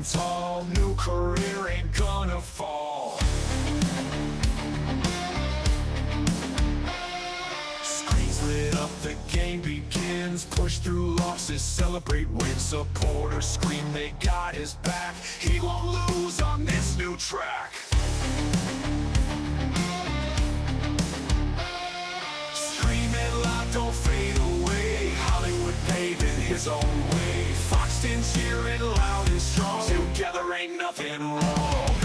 standing tall, new career ain't gonna fall. Screens lit up, the game begins. Push through losses, celebrate wins. Supporters scream they got his back. He won't lose on this new track. Scream it loud, don't fade away. Hollywood paving his own way. Foxton cheering loud and strong. Together ain't nothing wrong.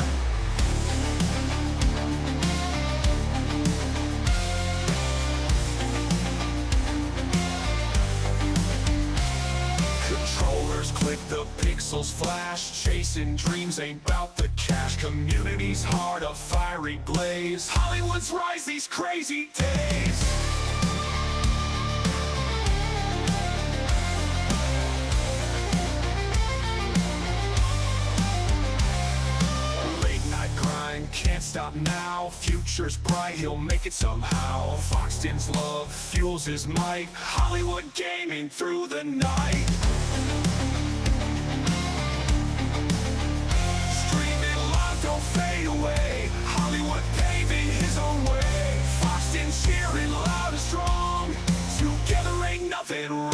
Controllers click, the pixels flash. Chasing dreams ain't about the cash. Community's heart a fiery blaze. Hollywood's rise these crazy days. Can't stop now, future's bright, he'll make it somehow. Foxton's love fuels his might, Hollywood gaming through the night. Streaming live, don't fade away. Hollywood paving his own way. Foxton cheering loud and strong. Together ain't nothing wrong.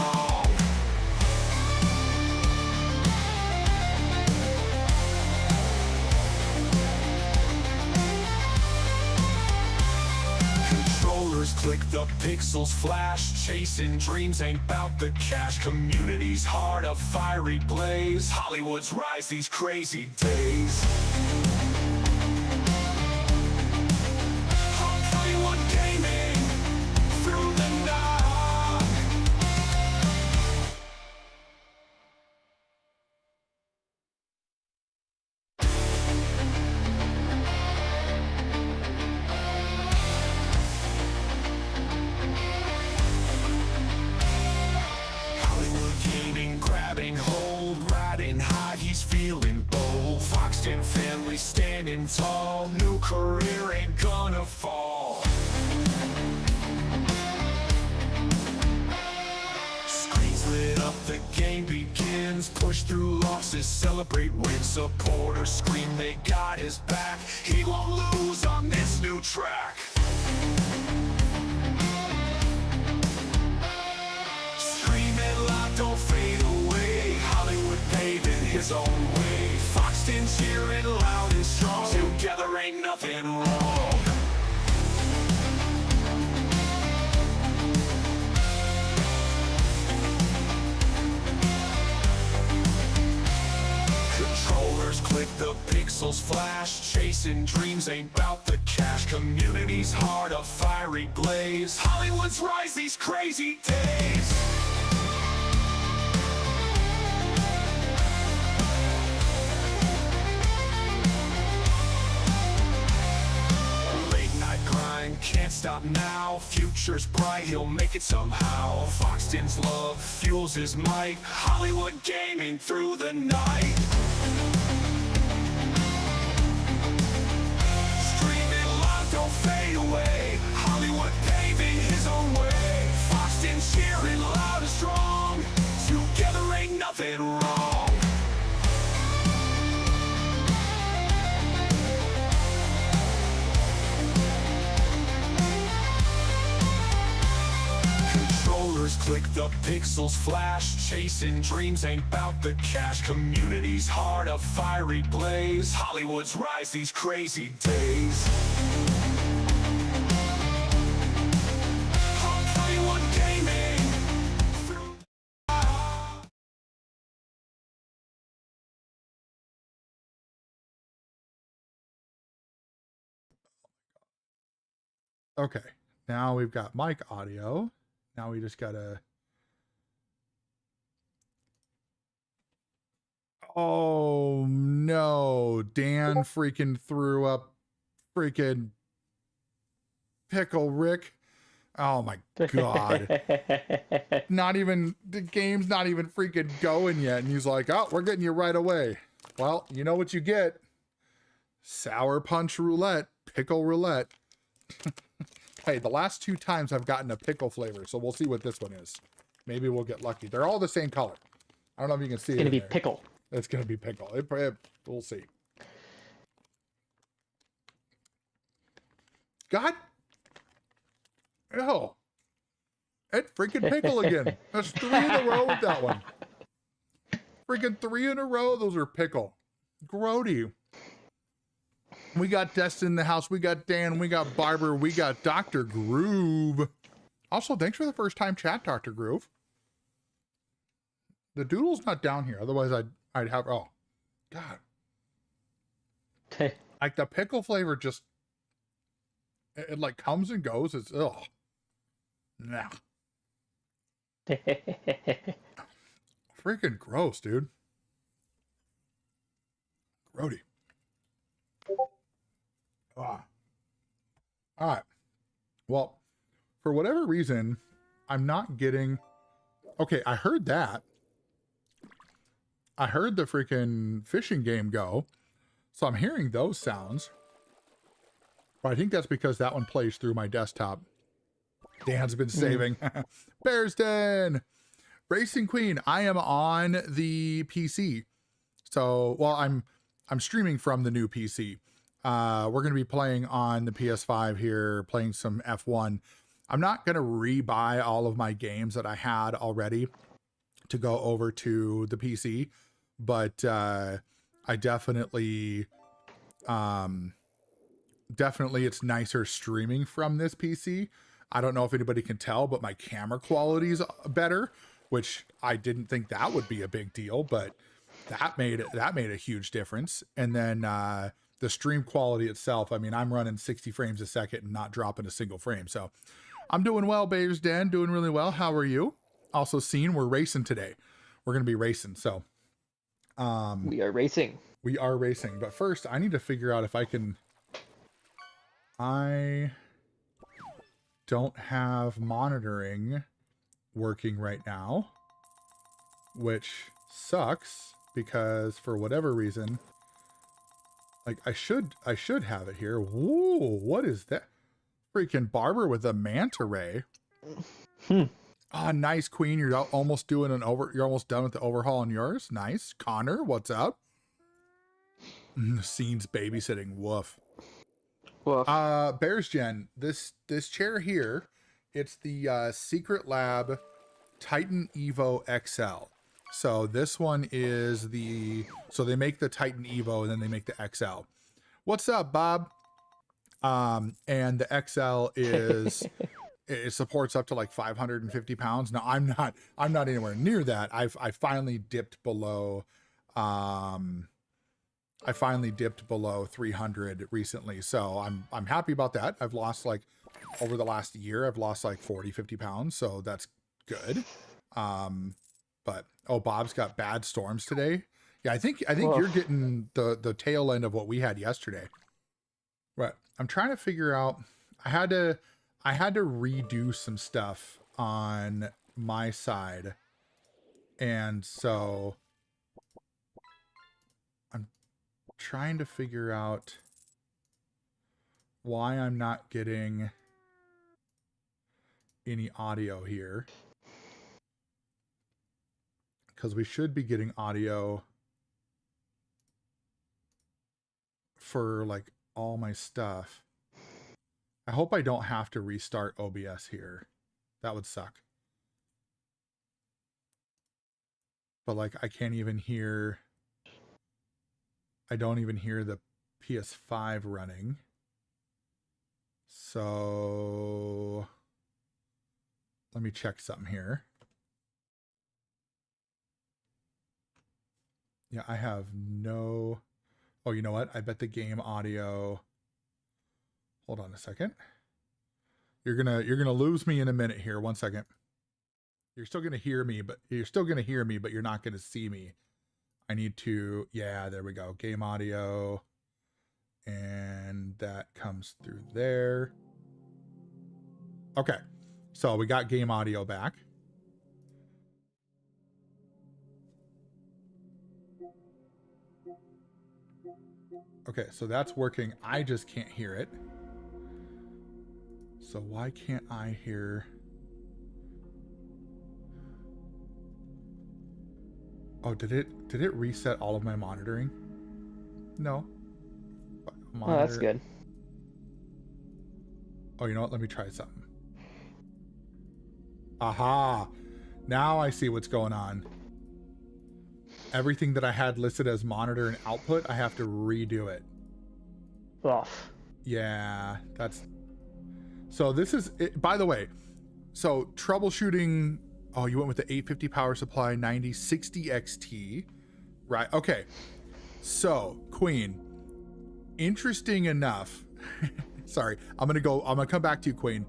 Click, the pixels flash. Chasing dreams ain't bout the cash. Community's heart a fiery blaze. Hollywood's rise these crazy days. Hollywood gaming through the night. Grabbing hold, riding high, he's feeling bold. Foxton family standing tall, new career ain't gonna fall. Screens lit up, the game begins. Push through losses, celebrate wins. Supporters scream they got his back. He won't lose on this new track. Scream it loud, don't fade away. Hollywood paving his own way. Foxton cheering loud and strong. Together ain't nothing wrong. Controllers click, the pixels flash. Chasing dreams ain't bout the cash. Community's heart a fiery blaze. Hollywood's rise these crazy days. Can't stop now, future's bright, he'll make it somehow. Foxton's love fuels his might, Hollywood gaming through the night. Streaming live, don't fade away. Hollywood paving his own way. Foxton cheering loud and strong. Together ain't nothing wrong. Click, the pixels flash. Chasing dreams ain't bout the cash. Community's heart a fiery blaze. Hollywood's rise these crazy days. Hollywood gaming through. Okay, now we've got mic audio. Now we just gotta... Oh no, Dan freaking threw up freaking Pickle Rick. Oh my god. Not even, the game's not even freaking going yet. And he's like, oh, we're getting you right away. Well, you know what you get. Sour Punch Roulette, Pickle Roulette. Hey, the last 2 times I've gotten a pickle flavor, so we'll see what this one is. Maybe we'll get lucky. They're all the same color. I don't know if you can see it. It's gonna be pickle. It's gonna be pickle. We'll see. God. Oh. It freaking pickle again. That's 3 in a row with that one. Freaking 3 in a row. Those are pickle. Grody. We got Destin in the house. We got Dan. We got Barber. We got Dr. Groove. Also, thanks for the first time chat, Dr. Groove. The doodle's not down here. Otherwise, I'd have. Oh, God. Like the pickle flavor just. It like comes and goes. It's ugh. Nah. Freaking gross, dude. Grody. Ah. All right. Well, for whatever reason, I'm not getting. Okay, I heard that. I heard the freaking fishing game go. So I'm hearing those sounds. But I think that's because that one plays through my desktop. Dan's been saving. Bears Den! Racing Queen, I am on the PC. So, well, I'm streaming from the new PC. We're going to be playing on the PS5 here, playing some F1. I'm not going to rebuy all of my games that I had already to go over to the PC, but I definitely it's nicer streaming from this PC. I don't know if anybody can tell, but my camera quality is better, which I didn't think that would be a big deal, but that made a huge difference. And then the stream quality itself, I mean, I'm running 60 frames a second and not dropping a single frame. So I'm doing well, Bears Den, doing really well. How are you? Also seen, we're racing today. We're going to be racing. So we are racing. We are racing. But first, I need to figure out if I can... I don't have monitoring working right now, which sucks because for whatever reason, like I should have it here. Whoa, what is that? Freaking Barber with a manta ray. Ah, nice, Queen. You're almost doing you're almost done with the overhaul on yours. Nice. Connor, what's up? Scenes babysitting. Woof. Woof. Bears Gen, this chair here, it's the Secret Lab Titan Evo XL. So this one is so they make the Titan Evo and then they make the XL. What's up, Bob? And the XL is it supports up to like 550 pounds. Now I'm not anywhere near that. I finally dipped below 300 recently. So I'm happy about that. I've lost like over the last year, I've lost like 40-50 pounds. So that's good. But Bob's got bad storms today. Yeah, I think you're getting the tail end of what we had yesterday. Right. I'm trying to figure out, I had to redo some stuff on my side. And so I'm trying to figure out why I'm not getting any audio here. Because we should be getting audio for like all my stuff. I hope I don't have to restart OBS here. That would suck. But like I don't even hear the PS5 running. So let me check something here. Yeah, I have no... Oh, you know what? I bet the game audio... Hold on a second. You're gonna lose me in a minute here. 1 second. You're still gonna hear me, but you're not gonna see me. I need to... Yeah, there we go. Game audio. And that comes through there. Okay. So we got game audio back. Okay, so that's working. I just can't hear it. So why can't I hear? Oh, did it reset all of my monitoring? No. Oh, that's good. Oh, you know what? Let me try something. Aha! Now I see what's going on. Everything that I had listed as monitor and output, I have to redo it. Off. Yeah, that's... So this is... By the way, so troubleshooting... Oh, you went with the 850 power supply, 9060 XT. Right, okay. So, Queen, interesting enough... Sorry, I'm gonna come back to you, Queen.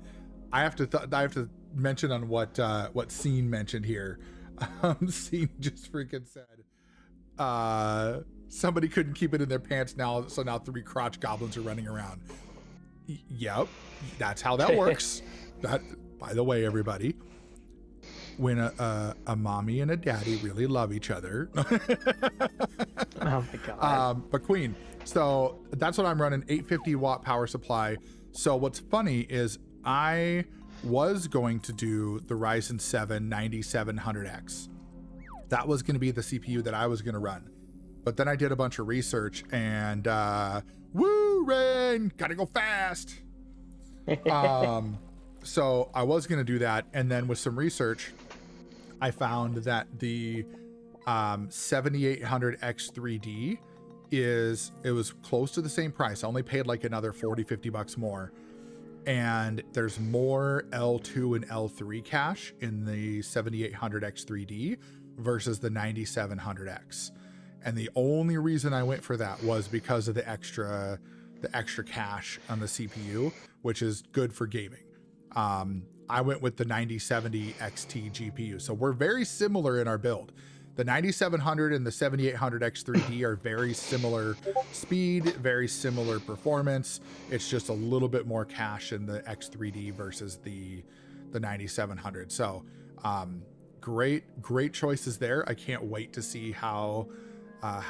I have to mention on what Scene mentioned here. Scene just freaking said somebody couldn't keep it in their pants now, so now 3 crotch goblins are running around. Yep, that's how that works. That, by the way, everybody, when a mommy and a daddy really love each other. Oh my god. But Queen, so that's what I'm running, 850 watt power supply. So what's funny is I was going to do the Ryzen 7 9700X. That was going to be the CPU that I was going to run. But then I did a bunch of research and woo, Rain, gotta go fast. So I was going to do that. And then with some research, I found that the 7800X3D it was close to the same price. I only paid like another 40-50 bucks more. And there's more L2 and L3 cache in the 7800X3D versus the 9700X. And the only reason I went for that was because of the extra cache on the CPU, which is good for gaming. I went with the 9070 XT GPU. So we're very similar in our build. The 9700 and the 7800X3D are very similar speed, very similar performance. It's just a little bit more cache in the X3D versus the 9700. So great choices there. I can't wait to see how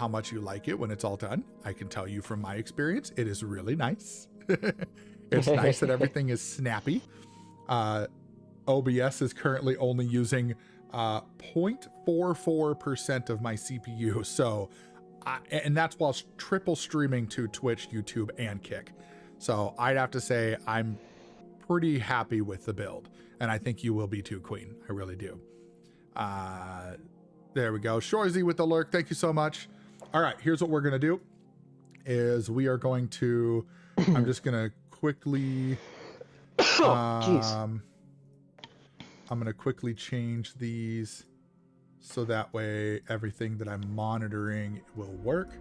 much you like it when it's all done. I can tell you from my experience, it is really nice. It's nice that everything is snappy. OBS is currently only using 0.44% of my CPU. So, and that's while triple streaming to Twitch, YouTube, and Kick. So I'd have to say I'm pretty happy with the build. And I think you will be too, Queen. I really do. There we go. Shorzy with the lurk. Thank you so much. All right, here's what we're going to do is we are going to, I'm just going to quickly, I'm going to quickly change these so that way everything that I'm monitoring will work.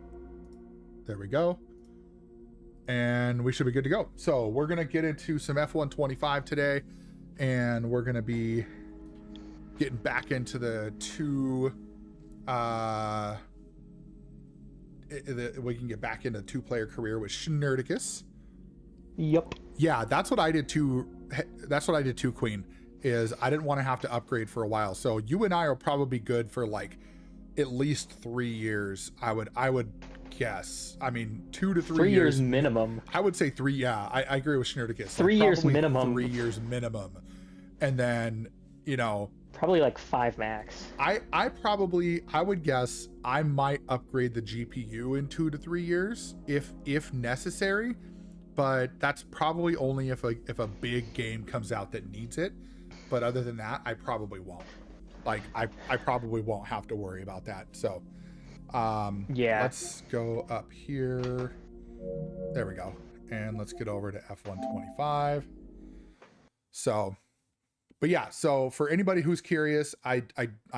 There we go. And we should be good to go. So we're going to get into some F125 today, and we're going to be getting back into the we can get back into 2-player career with Schnerdicus. Yep. Yeah, that's what I did too. That's what I did too, Queen. Is I didn't want to have to upgrade for a while. So you and I are probably good for like at least 3 years. I would guess. I mean, 2 to 3 years. 3 years minimum. I would say 3. Yeah, I agree with Schnerdicus. 3 years minimum. 3 years minimum. And then, you know, probably like 5 max. I would guess I might upgrade the GPU in 2 to 3 years if necessary, but that's probably only if a big game comes out that needs it. But other than that, I probably won't. Like I probably won't have to worry about that. So yeah, let's go up here. There we go. And let's get over to F125. So, but yeah, so for anybody who's curious, I'm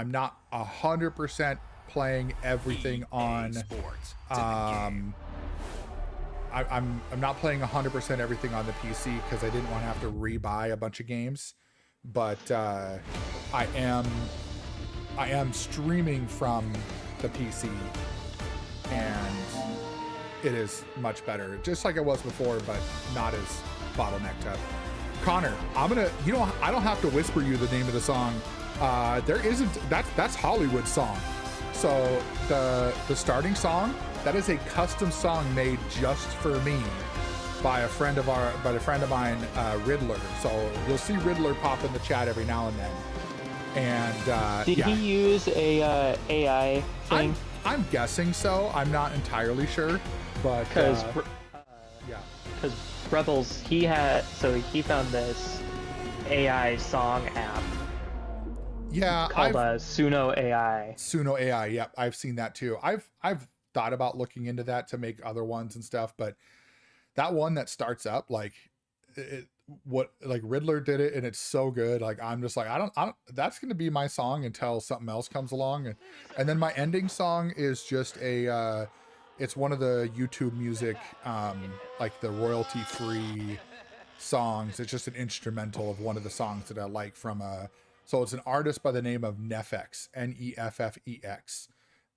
not 100% playing everything on sports. I'm not playing 100% everything on the PC because I didn't want to have to rebuy a bunch of games. But I am streaming from the PC, and it is much better, just like it was before, but not as bottlenecked up. Connor, I don't have to whisper you the name of the song. That's HLYWUD song. So the starting song, that is a custom song made just for me by a friend of mine, Riddler. So you'll see Riddler pop in the chat every now and then. And Did yeah, he use a AI thing? I'm guessing so. I'm not entirely sure, but Because yeah, Rebels, he found this AI song app yeah, called Suno AI. Suno AI. Yep, I've seen that too. I've thought about looking into that to make other ones and stuff, but that one that starts up like what like Riddler did it, and it's so good. Like I'm just like I don't. That's gonna be my song until something else comes along, and then my ending song is just a. It's one of the YouTube music, like the royalty free songs. It's just an instrumental of one of the songs that I like from so it's an artist by the name of Neffex, Neffex,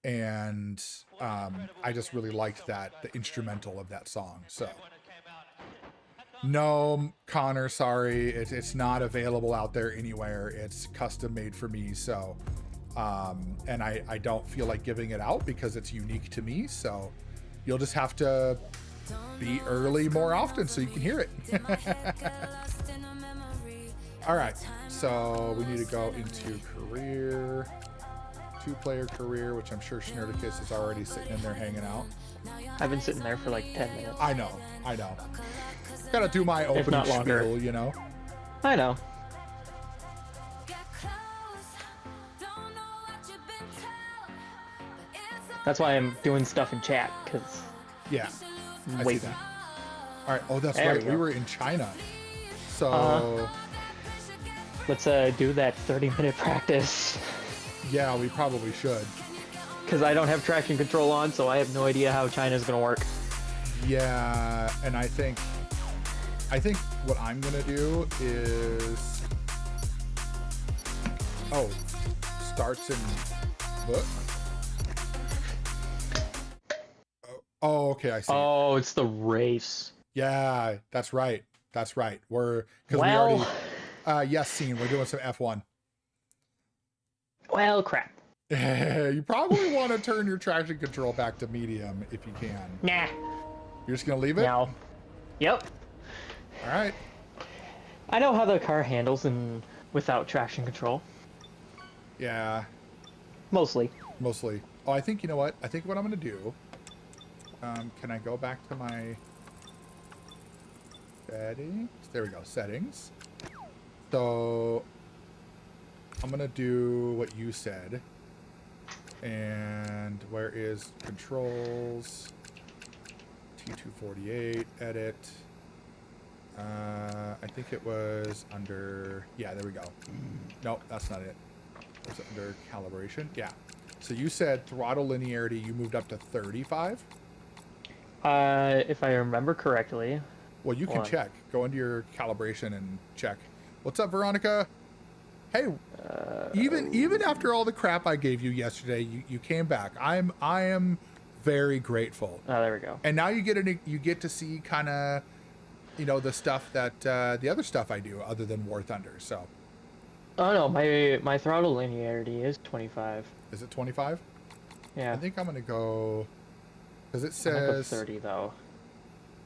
and I just really liked the instrumental of that song. So no, Connor, sorry, it's not available out there anywhere. It's custom made for me, so and I don't feel like giving it out because it's unique to me. So you'll just have to be early more often so you can hear it. All right, so we need to go into career, 2-player career, which I'm sure Schnerticus is already sitting in there hanging out. I've been sitting there for like 10 minutes. I know. Gotta do my opening spiel, you know. I know. That's why I'm doing stuff in chat, because Yeah, I see wait. that. All right. Oh, that's There right. we We go. were in China, so Let's do that 30-minute practice. yeah, we probably should. Because I don't have traction control on, so I have no idea how China's gonna work. Yeah, and I think what I'm gonna do is starts in book. Oh, okay, I see. Oh, it's the race. Yeah, that's right. We're because Well, we already yes, scene. We're doing some F1. well, crap. You probably want to turn your traction control back to medium if you can. Nah. You're just gonna leave it? No. Yep. All right. I know how the car handles without traction control. Yeah, Mostly. mostly. Oh, I think, you know what? I think what I'm gonna do, can I go back to my settings? There we go, settings. So I'm gonna do what you said. And where is controls? T248, edit. I think it was under, yeah, there we go. Nope, that's not it. It was under calibration. Yeah. So you said throttle linearity, you moved up to 35? If I remember correctly. Well, you can check. Go into your calibration and check. What's up, Veronica? Hey, even after all the crap I gave you yesterday, you came back. I am very grateful. Oh, there we go. And now you get to see kind of, you know, the stuff that the other stuff I do other than War Thunder. So Oh no, my throttle linearity is 25. is it 25? Yeah. I think I'm gonna go because it I'm gonna go says 30 though.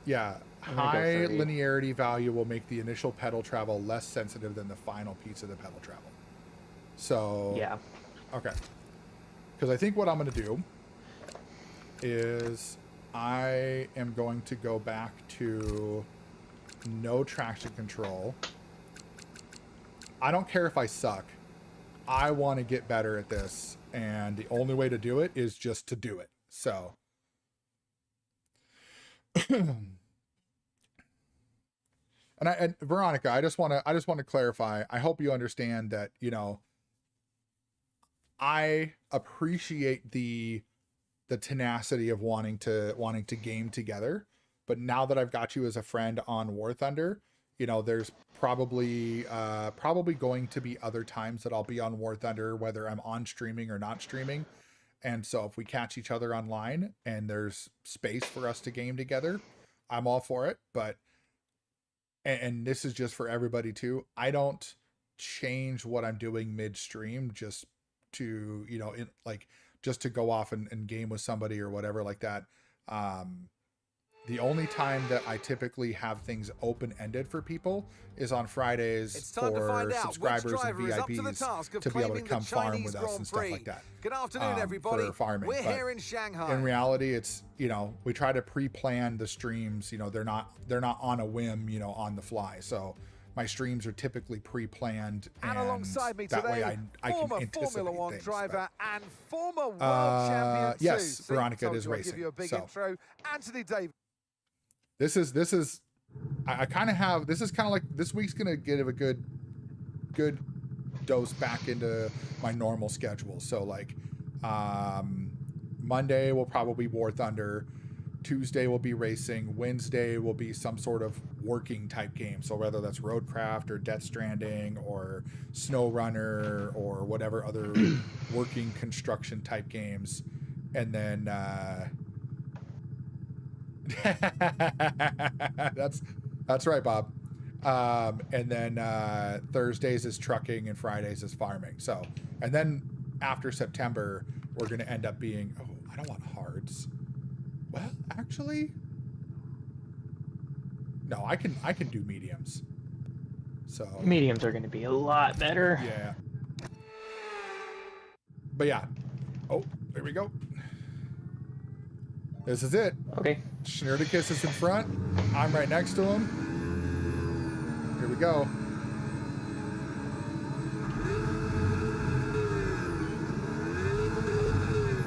yeah, I'm gonna go high 30. linearity value will make the initial pedal travel less sensitive than the final piece of the pedal travel. So Yeah. okay, because I think what I'm gonna do is I am going to go back to no traction control. I don't care if I suck. I want to get better at this, and the only way to do it is just to do it. So and Veronica, I just want to clarify. I hope you understand that, you know, I appreciate the tenacity of wanting to game together, but now that I've got you as a friend on War Thunder, you know, there's probably going to be other times that I'll be on War Thunder, whether I'm on streaming or not streaming. And so if we catch each other online and there's space for us to game together, I'm all for it. But and this is just for everybody too. I don't change what I'm doing midstream just to, you know, just to go off and game with somebody or whatever like that. The only time that I typically have things open-ended for people is on Fridays It's time to for find out subscribers which and driver is up to the task VIPs of to be able to claiming the come farm Chinese with us Grand and stuff Prix. like that. Good afternoon, everybody. For farming. We're But here in Shanghai. in reality, it's, you know, we try to pre-plan the streams. You know, they're not on a whim, you know, on the fly. So my streams are typically pre-planned, and alongside me that today, way I can former anticipate Formula One things, driver but, and former world champion too. yes, See, Veronica told is you I'd racing. Give you a big So intro, Anthony Davis. this is I kind of have, this is kind of like, this week's gonna give a good dose back into my normal schedule. So like Monday will probably be War Thunder, Tuesday will be racing, Wednesday will be some sort of working type game. So whether that's Roadcraft or Death Stranding or Snow Runner or whatever other working construction type games. And then that's right, Bob. And then Thursdays is trucking and Fridays is farming. So, and then after September, we're going to end up being, oh, I don't want hards. Well, actually, no, I can do mediums. So Mediums are going to be a lot better. yeah. But yeah. Oh, there we go. This is it. Okay. Schnurticus is in front. I'm right next to him. Here we go.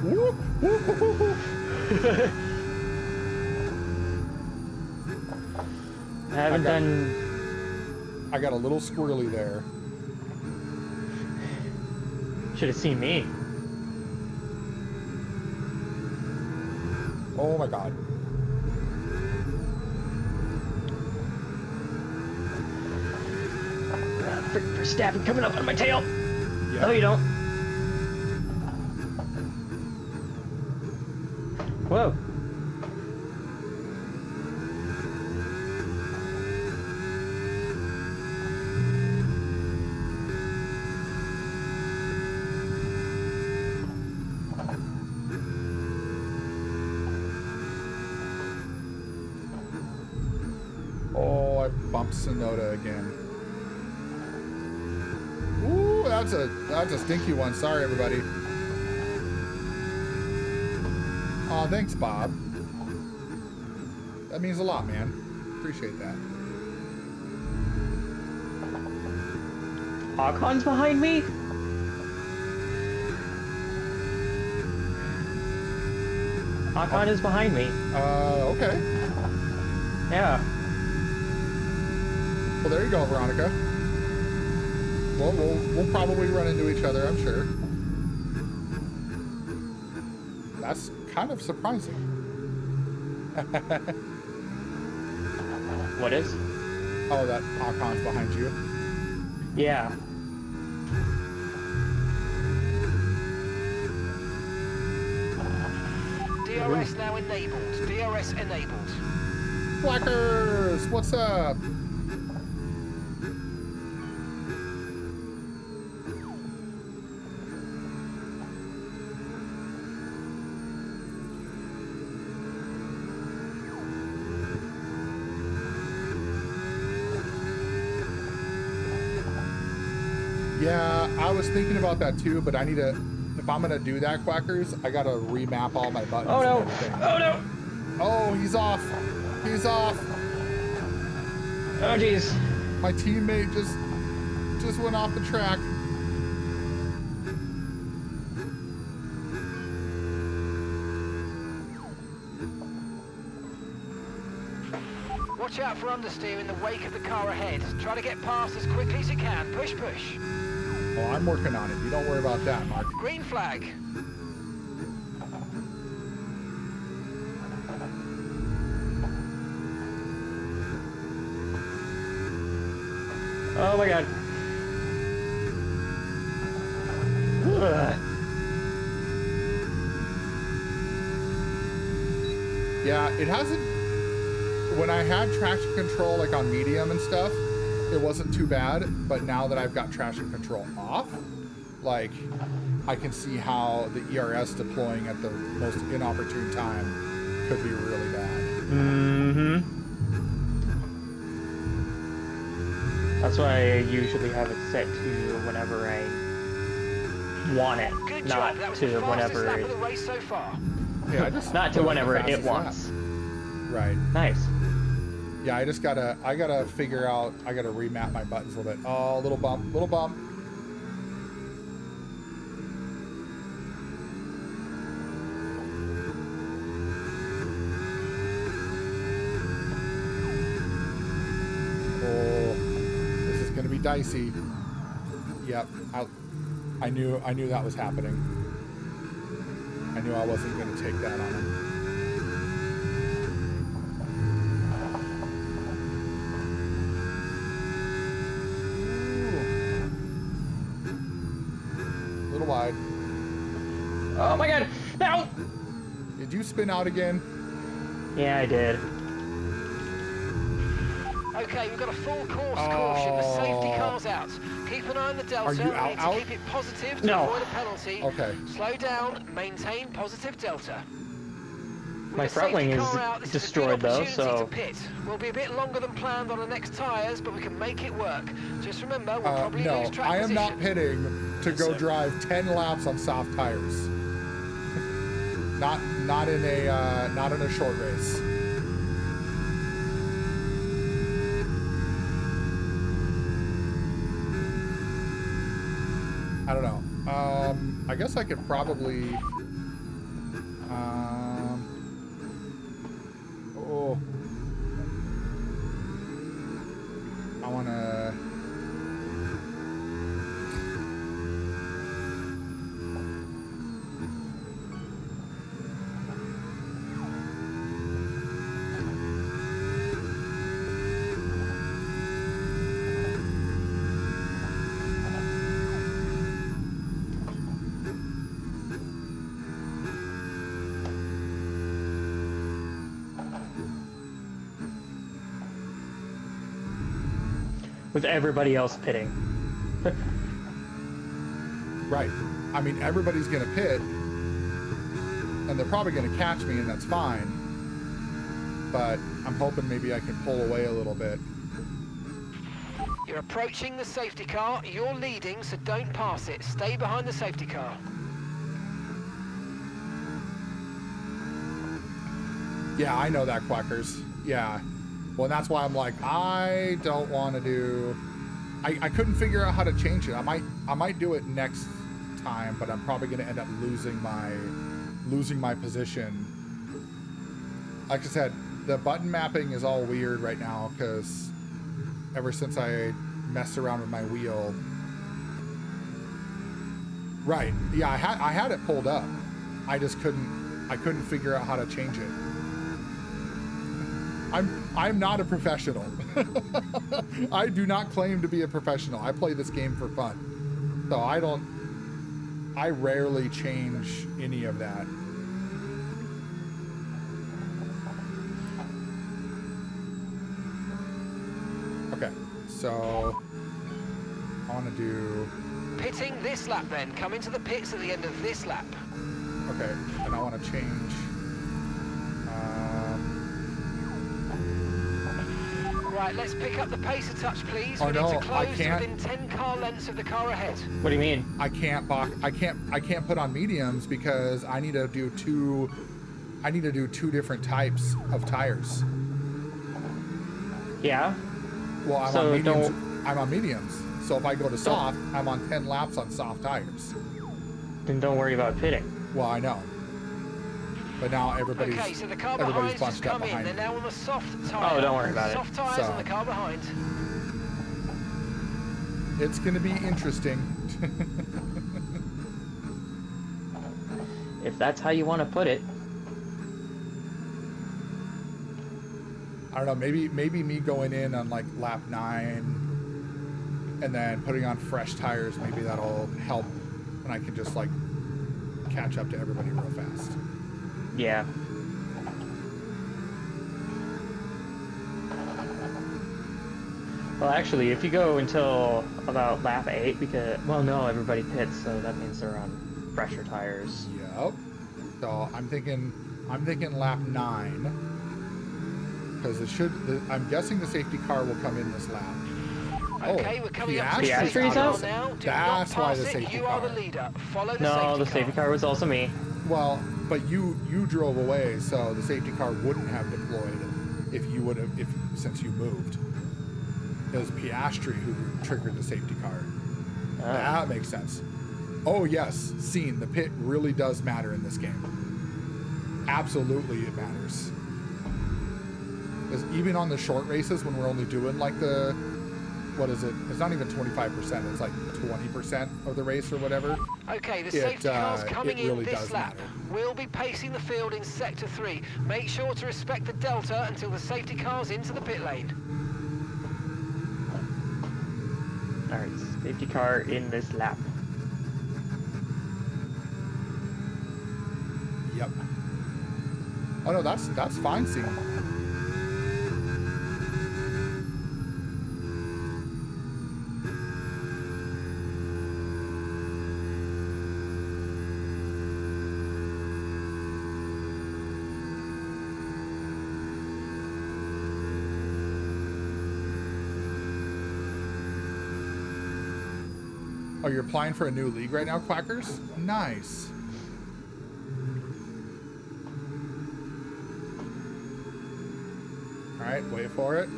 Whoop, whoop, whoop, whoop. I got a little squirrely there. Should have seen me. Oh my god. For stabbing coming up on my tail. Yeah. No, you don't. Whoa. Oh, I bumped Sonoda again. Ooh, that's a stinky one. Sorry, everybody. Aw, thanks, Bob. That means a lot, man. Appreciate that. Hakon's behind me? Hakon is behind me. Okay. Yeah. Well, there you go, Veronica. Well, we'll probably run into each other, I'm sure. That's kind of surprising. What is? Oh, that Hakon's behind you. Yeah. DRS now enabled. DRS enabled. Blackers, what's up? Yeah, I was thinking about that too, but I need to, if I'm gonna do that, Quackers, I gotta remap all my buttons. Oh no! And everything. Oh no! Oh, he's off. He's off. Oh jeez. My teammate just went off the track. Watch out for understeer in the wake of the car ahead. Try to get past as quickly as you can. Push, push. Oh, I'm working on it. You don't worry about that, Mark. Green flag. Oh my god. Ugh. Yeah, it hasn't. When I had traction control like on medium and stuff, it wasn't too bad. But now that I've got traction control off, like I can see how the ERS deploying at the most inopportune time could be really bad. Mm-hmm. That's why I usually have it set to whenever I want it, Good not job. That was to the fastest whenever lap it, of the race so far. Yeah, I just not to put whenever the it fastest lap. wants. Right. Nice. Yeah, I gotta figure out, I gotta remap my buttons a little bit. Oh, little bump, little bump. Oh, this is gonna be dicey. Yep, I knew that was happening. I knew I wasn't gonna take that on him. Little wide. Oh my god! No! Did you spin out again? Yeah, I did. Okay, we've got a full course caution. The safety car's out. Keep an eye on the delta. Are you We need to out? keep it positive to No. avoid a penalty. Okay. Slow down. Maintain positive delta. With My the front wing safety is car out, this destroyed is a good though, opportunity so... to pit. We'll be a bit longer than planned on the next tyres, but we can make it work. Just remember, we'll probably No, lose track I am position. not pitting to go drive 10 laps on soft tires. not in a short race. I don't know. I guess I could probably. Oh, I wanna. With everybody else pitting. Right. I mean, everybody's gonna pit, and they're probably gonna catch me, and that's fine. But I'm hoping maybe I can pull away a little bit. You're approaching the safety car. You're leading, so don't pass it. Stay behind the safety car. Yeah, I know that, Quackers. Yeah. Well, that's why I'm like, I don't want to do. I couldn't figure out how to change it. I might do it next time, but I'm probably going to end up losing my position. Like I said, the button mapping is all weird right now because ever since I messed around with my wheel. Right. Yeah, I had it pulled up. I just couldn't figure out how to change it. I'm not a professional. I do not claim to be a professional. I play this game for fun. So I rarely change any of that. Okay, so I want to do... Pitting this lap then. Come into the pits at the end of this lap. Okay, and I want to change... Right, let's pick up the pace a touch, please. Oh, We no, need to I close can't. within 10 car lengths of the car ahead. What do you mean? I can't put on mediums because I need to do two different types of tires. Yeah? Well, I'm So on mediums. don't- I'm on mediums. So if I go to soft, I'm on 10 laps on soft tires. Then don't worry about pitting. Well, I know. But now everybody's Okay, so the car behind just bunched up come in. behind They're me. now on the soft tyre. Oh, don't worry about it. Soft tyres So- on the car behind. It's going to be interesting. If that's how you want to put it. I don't know. Maybe me going in on like lap 9 and then putting on fresh tires. Maybe that'll help, and I can just like catch up to everybody real fast. Yeah. Well, actually, if you go until about lap 8, because, well, no, everybody pits, so that means they're on fresher tires. Yep. So I'm thinking lap 9. because it should. I'm guessing the safety car will come in this lap. Okay, we're coming up to the Piastri's safety car out? now. Do That's not why pass the it. safety You are car. the leader. Follow the No, the safety car was also me. Well, but you drove away, so the safety car wouldn't have deployed if you would have since you moved. It was Piastri who triggered the safety car. Oh. That makes sense. Oh yes, scene. The pit really does matter in this game. Absolutely, it matters. Because even on the short races, when we're only doing like the, what is it? It's not even 25%. It's like 20% of the race or whatever. Okay, the safety car's coming it really in this does lap. matter. We'll be pacing the field in sector 3. Make sure to respect the delta until the safety car's into the pit lane. All right, safety car in this lap. Yep. Oh no, that's fine, scene. Oh, you're applying for a new league right now, Quackers? Nice. All right, wait for it.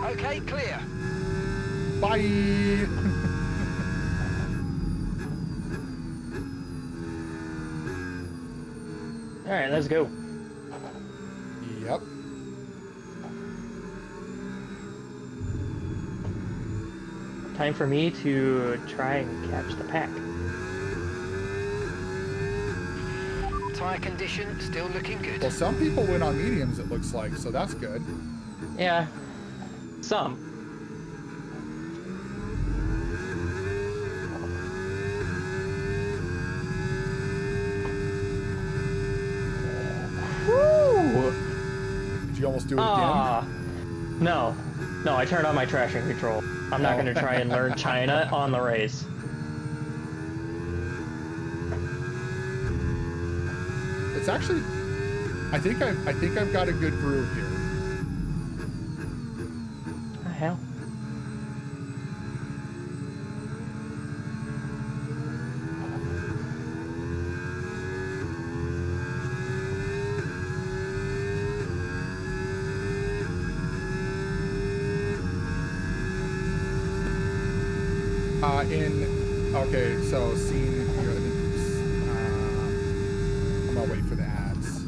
Okay, clear. Bye. All right, let's go. Yep. Time for me to try and catch the pack. Tyre condition still looking good. Well, some people win on mediums, it looks like, so that's good. Yeah, some. Woo! Did you almost do it again? Ah, no, I turned on my traction control. I'm not going to try and learn China on the race. It's actually, I think I've got a good groove here. The hell? Okay, so scene here. I'm gonna wait for the ads.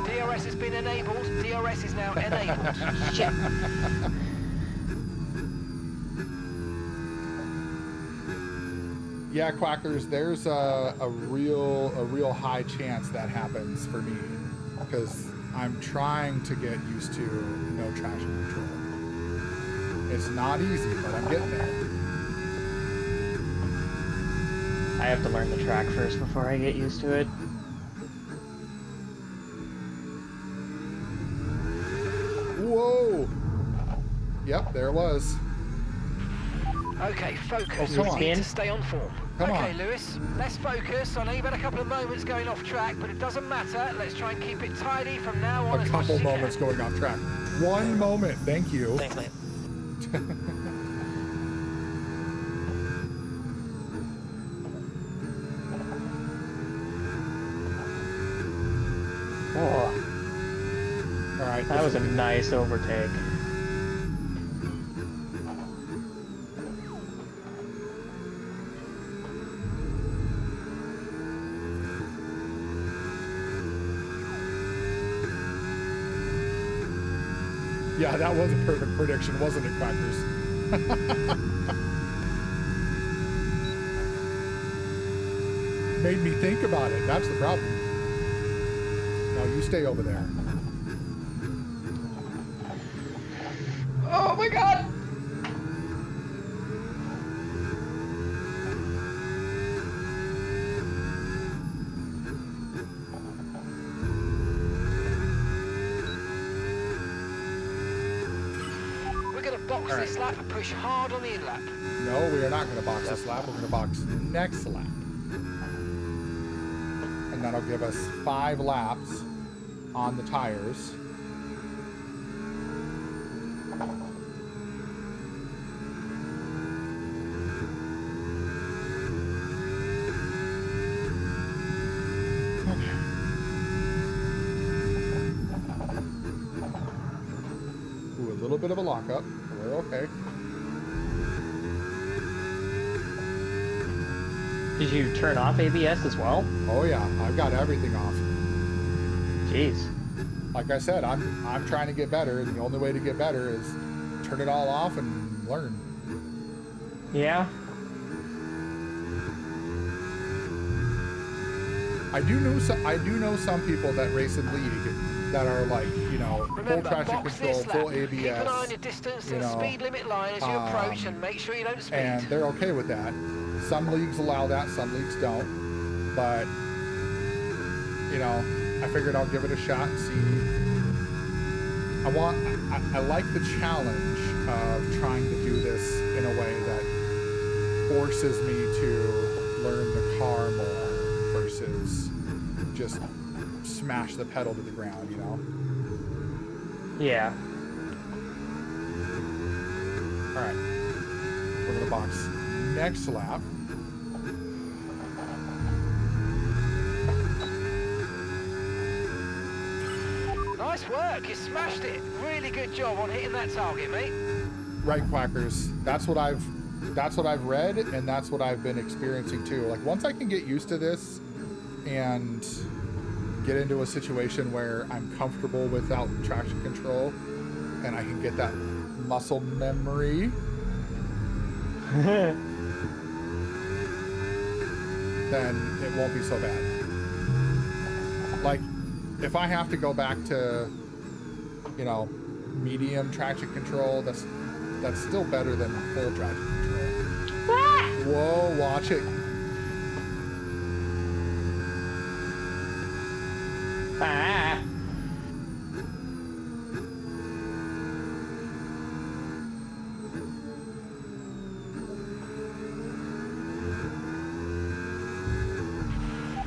DRS has been enabled. DRS is now enabled. Shit. Yeah, Quackers, there's a real high chance that happens for me because I'm trying to get used to no traction control. It's not easy, but I'm getting there. I have to learn the track first before I get used to it. Whoa! Yep, there it was. Okay, focus. Oh, come We on. need to stay on form. Come okay, on. Lewis, let's focus. I know you've had a couple of moments going off track, but it doesn't matter. Let's try and keep it tidy from now on. A as much couple as you moments can. going off track. One moment, thank you. Thanks, mate. Oh, All right. that was a nice overtake. Yeah, that was a perfect prediction, wasn't it, Quackers? Made me think about it. That's the problem. No, you stay over there. Oh my god! We're going to box All right. this lap and push hard on the in-lap. No, we are not going to box this lap. We're going to box next lap. And that'll give us 5 laps on the tires. Ooh, a little bit of a lockup. We're okay. Did you turn off ABS as well? Oh yeah, I've got everything off. Jeez. Like I said, I'm trying to get better, and the only way to get better is turn it all off and learn. Yeah. I do know some people that race in league that are like, you know, Remember, full traction box control, this lap. full ABS. Keep an eye on your distance you and know, speed limit line as you approach, and make sure you don't speed. and they're okay with that. Some leagues allow that, some leagues don't. But you know, I figured I'll give it a shot and see. I like the challenge of trying to do this in a way that forces me to learn the car more versus just smash the pedal to the ground, you know? Yeah. All right, we're gonna box next lap. Nice work, you smashed it. Really good job on hitting that target, mate. Right, Quackers. That's what I've read, and that's what I've been experiencing too. Like once I can get used to this and get into a situation where I'm comfortable without traction control, and I can get that muscle memory, then it won't be so bad. Like if I have to go back to, you know, medium traction control, that's still better than full traction control. Whoa, watch it. Ah.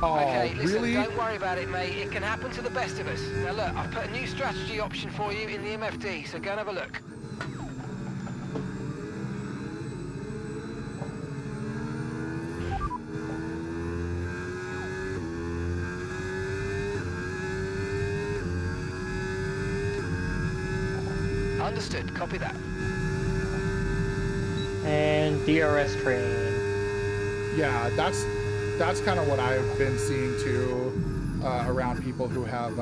Oh, Okay, listen, really? don't worry about it, mate. It can happen to the best of us. Now look, I've put a new strategy option for you in the MFD, so go and have a look. Understood, copy that. And DRS train. Yeah, that's kind of what I've been seeing too around people who have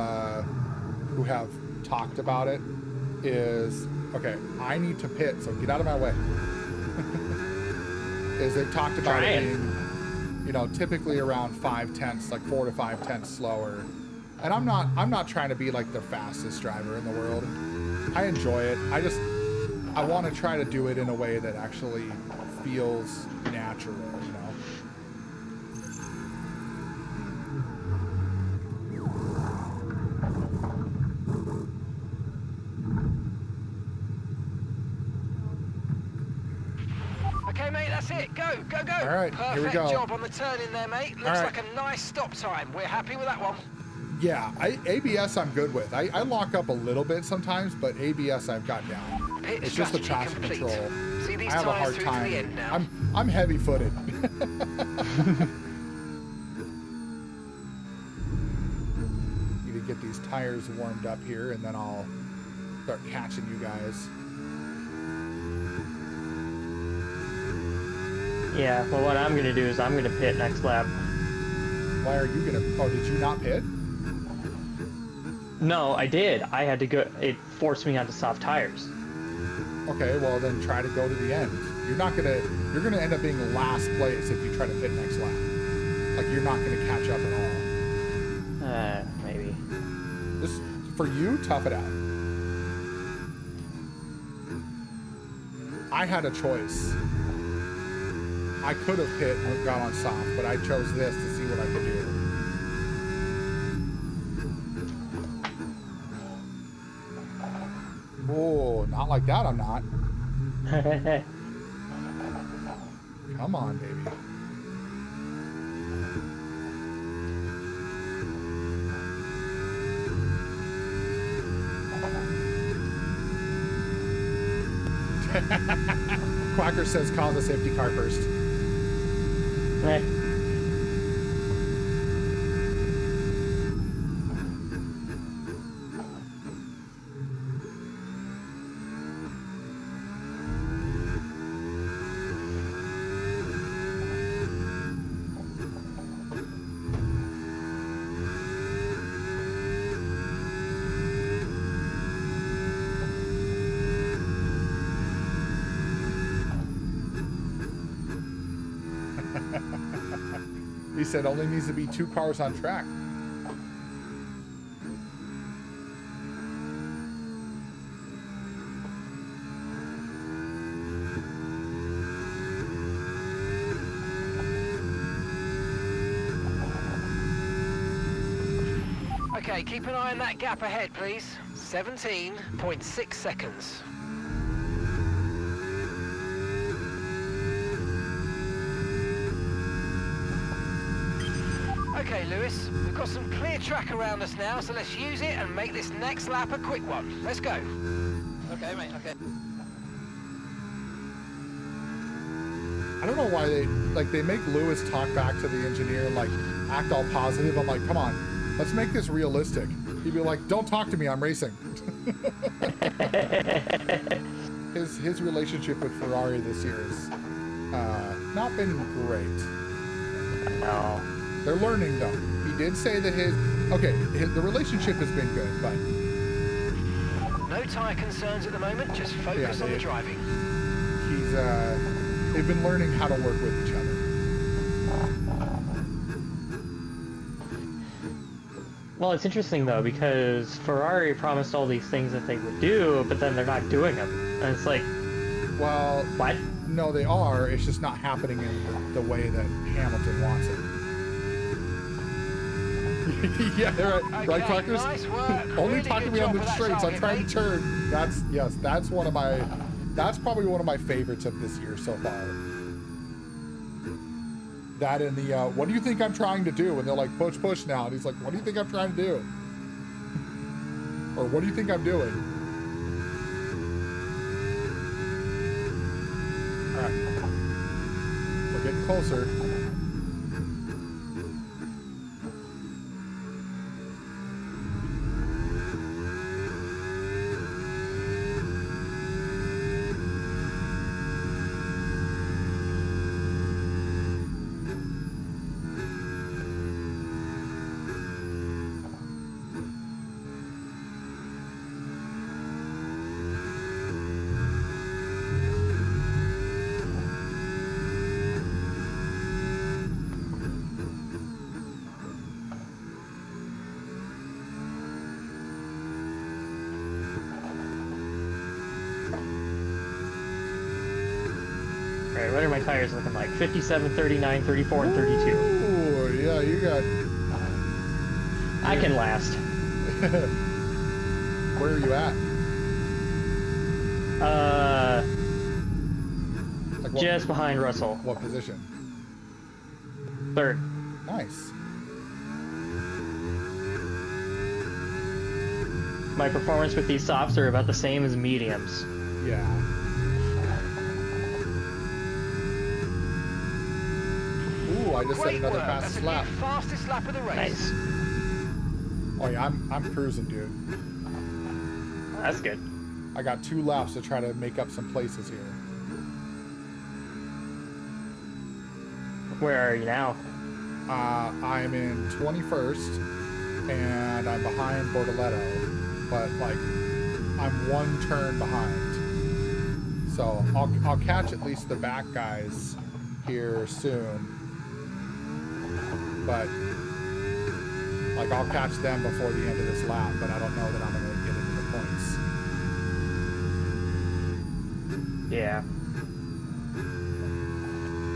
talked about it. Is okay. I need to pit, so get out of my way. Is they've talked about it being, you know, typically around 5/10, like 4 to 5/10 slower. And I'm not trying to be like the fastest driver in the world. I enjoy it. I want to try to do it in a way that actually feels natural, you know. Okay, mate, that's it. Go, go, go. All right, Perfect here we go. job on the turn in there, mate. Looks right. like a nice stop time. We're happy with that one. Yeah, ABS I'm good with. I lock up a little bit sometimes, but ABS I've got down. Pit It's just the strategy traction complete. control. See these I have a tyres hard through to the end now. time. I'm heavy-footed. Need to get these tires warmed up here, and then I'll start catching you guys. Yeah, well what I'm gonna do is I'm gonna pit next lap. Why are you gonna? Oh, did you not pit? No, I did. I had to go, it forced me onto soft tires. Okay, well then try to go to the end. You're gonna end up being last place if you try to pit next lap. Like you're not gonna catch up at all. Maybe. Just for you, tough it out. I had a choice. I could have hit and got on soft, but I chose this to see what I could do. Oh, not like that, I'm not. Come on, baby. Quacker says call the safety car first. Right. He said only needs to be 2 cars on track. Okay, keep an eye on that gap ahead, please. 17.6 seconds. Okay, Lewis, we've got some clear track around us now, so let's use it and make this next lap a quick one. Let's go. Okay, mate, okay. I don't know why they make Lewis talk back to the engineer and like act all positive. I'm like, come on, let's make this realistic. He'd be like, don't talk to me, I'm racing. His relationship with Ferrari this year has not been great. No. They're learning though. He did say that the relationship has been good, but No tyre concerns at the moment, just focus on the driving. they've been learning how to work with each other. Well, it's interesting though, because Ferrari promised all these things that they would do, but then they're not doing them. And it's like, Well, what? no, they are. It's just not happening in the way that Hamilton wants it. Yeah, right. Okay, Right, Clarkers? nice work. Only Really talking to good me on job the with that straights. I'm target, trying mate. to turn. That's probably one of my favorites of this year so far. That and the what do you think I'm trying to do? And they're like, push now. And he's like, what do you think I'm trying to do? Or what do you think I'm doing? All right. We're getting closer. Alright, what are my tires looking like? 57, 39, 34, and 32. Ooh, yeah, you got. I can last. Where are you at? Like what, Just behind Russell. what position? Third. Nice. My performance with these softs are about the same as mediums. Yeah. Ooh, I just set Great another work. That's fastest a lap. new fastest lap of the race. Nice. Oh yeah, I'm cruising, dude. That's good. I got 2 laps to try to make up some places here. Where are you now? I'm in 21st, and I'm behind Bortoletto, but like I'm 1 turn behind. So I'll catch at least the back guys here soon. But Like, I'll catch them before the end of this lap, but I don't know that I'm going to get into the points. Yeah.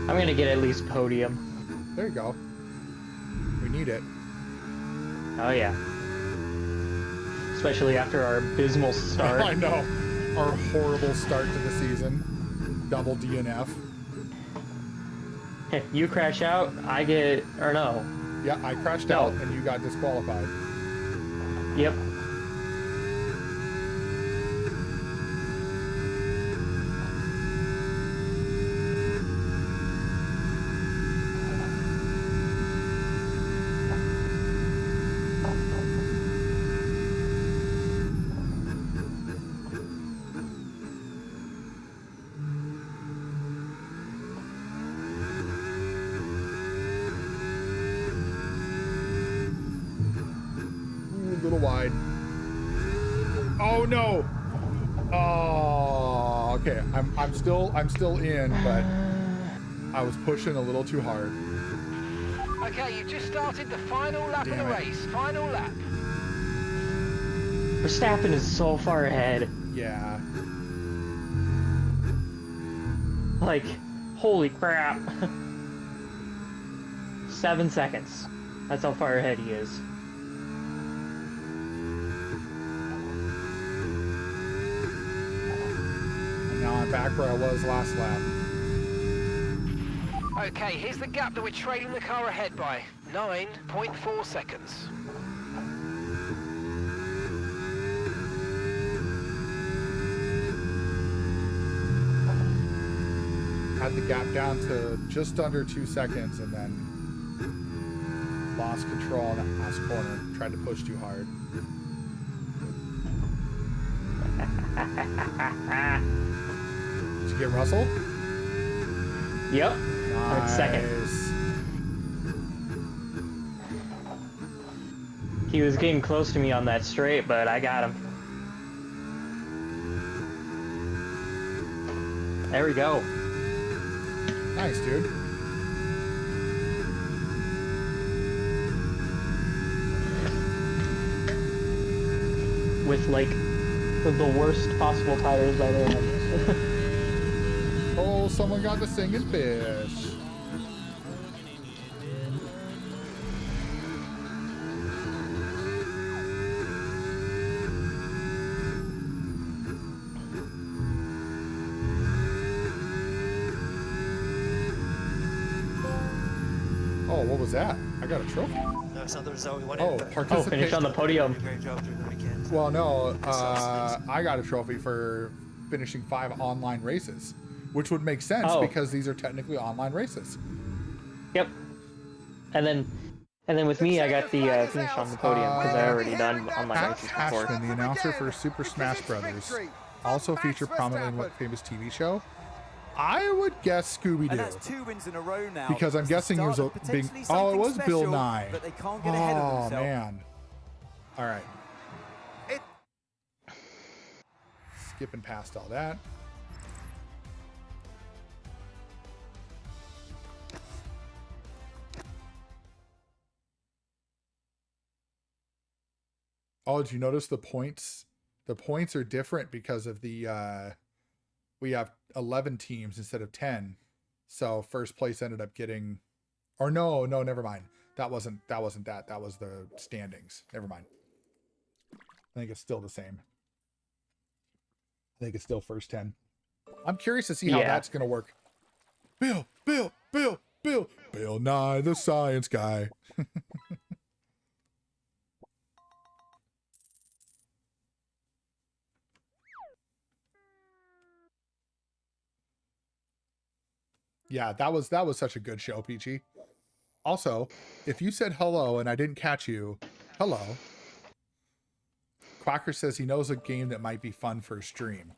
I'm gonna get at least podium. There you go. We need it. Oh yeah. Especially after our abysmal start. I know. Our horrible start to the season. Double DNF. You crash out, I get, or no. Yeah, I crashed out and you got disqualified. Yep. A little wide. Oh no! Oh, okay. I'm still in, but I was pushing a little too hard. Okay, you've just started the final lap of the race. Final lap. Verstappen is so far ahead. Yeah. Like, holy crap. 7 seconds. That's how far ahead he is. And now I'm back where I was last lap. Okay, here's the gap that we're trailing the car ahead by. 9.4 seconds. Had the gap down to just under 2 seconds and then lost control in that last corner. Tried to push too hard. Did you get Russell? Yep. Nice. Second. He was getting close to me on that straight, but I got him. There we go. Nice, dude. With like the worst possible tires by the end. Oh, someone got the singing fish. Oh, what was that? I got a trophy. No, it's not the result we wanted. Oh, but participation. Finish on the podium. great job through the weekend. Well, no, I got a trophy for finishing 5 online races, which would make sense because these are technically online races. Yep. And then with me, I got the finish on the podium because I already done online Pat races before. Ashman, the announcer for Super Smash Brothers, also featured prominently in what famous TV show? I would guess Scooby-Doo. And that's 2 wins in a row now. Because I'm It's the guessing he was start of being. potentially Oh, it something was Bill special, Nye. but they can't get ahead of Oh themselves. man. All right. Skipping past all that. Oh, did you notice the points? The points are different because of the we have 11 teams instead of 10. So first place ended up getting, or no, never mind. That wasn't that. That was the standings. Never mind. I think it's still the same. I think it's still first 10. I'm curious to see how that's going to work. Bill Nye, the science guy. Yeah, that was such a good show, Peachy. Also, if you said hello and I didn't catch you, hello. Quacker says he knows a game that might be fun for a stream.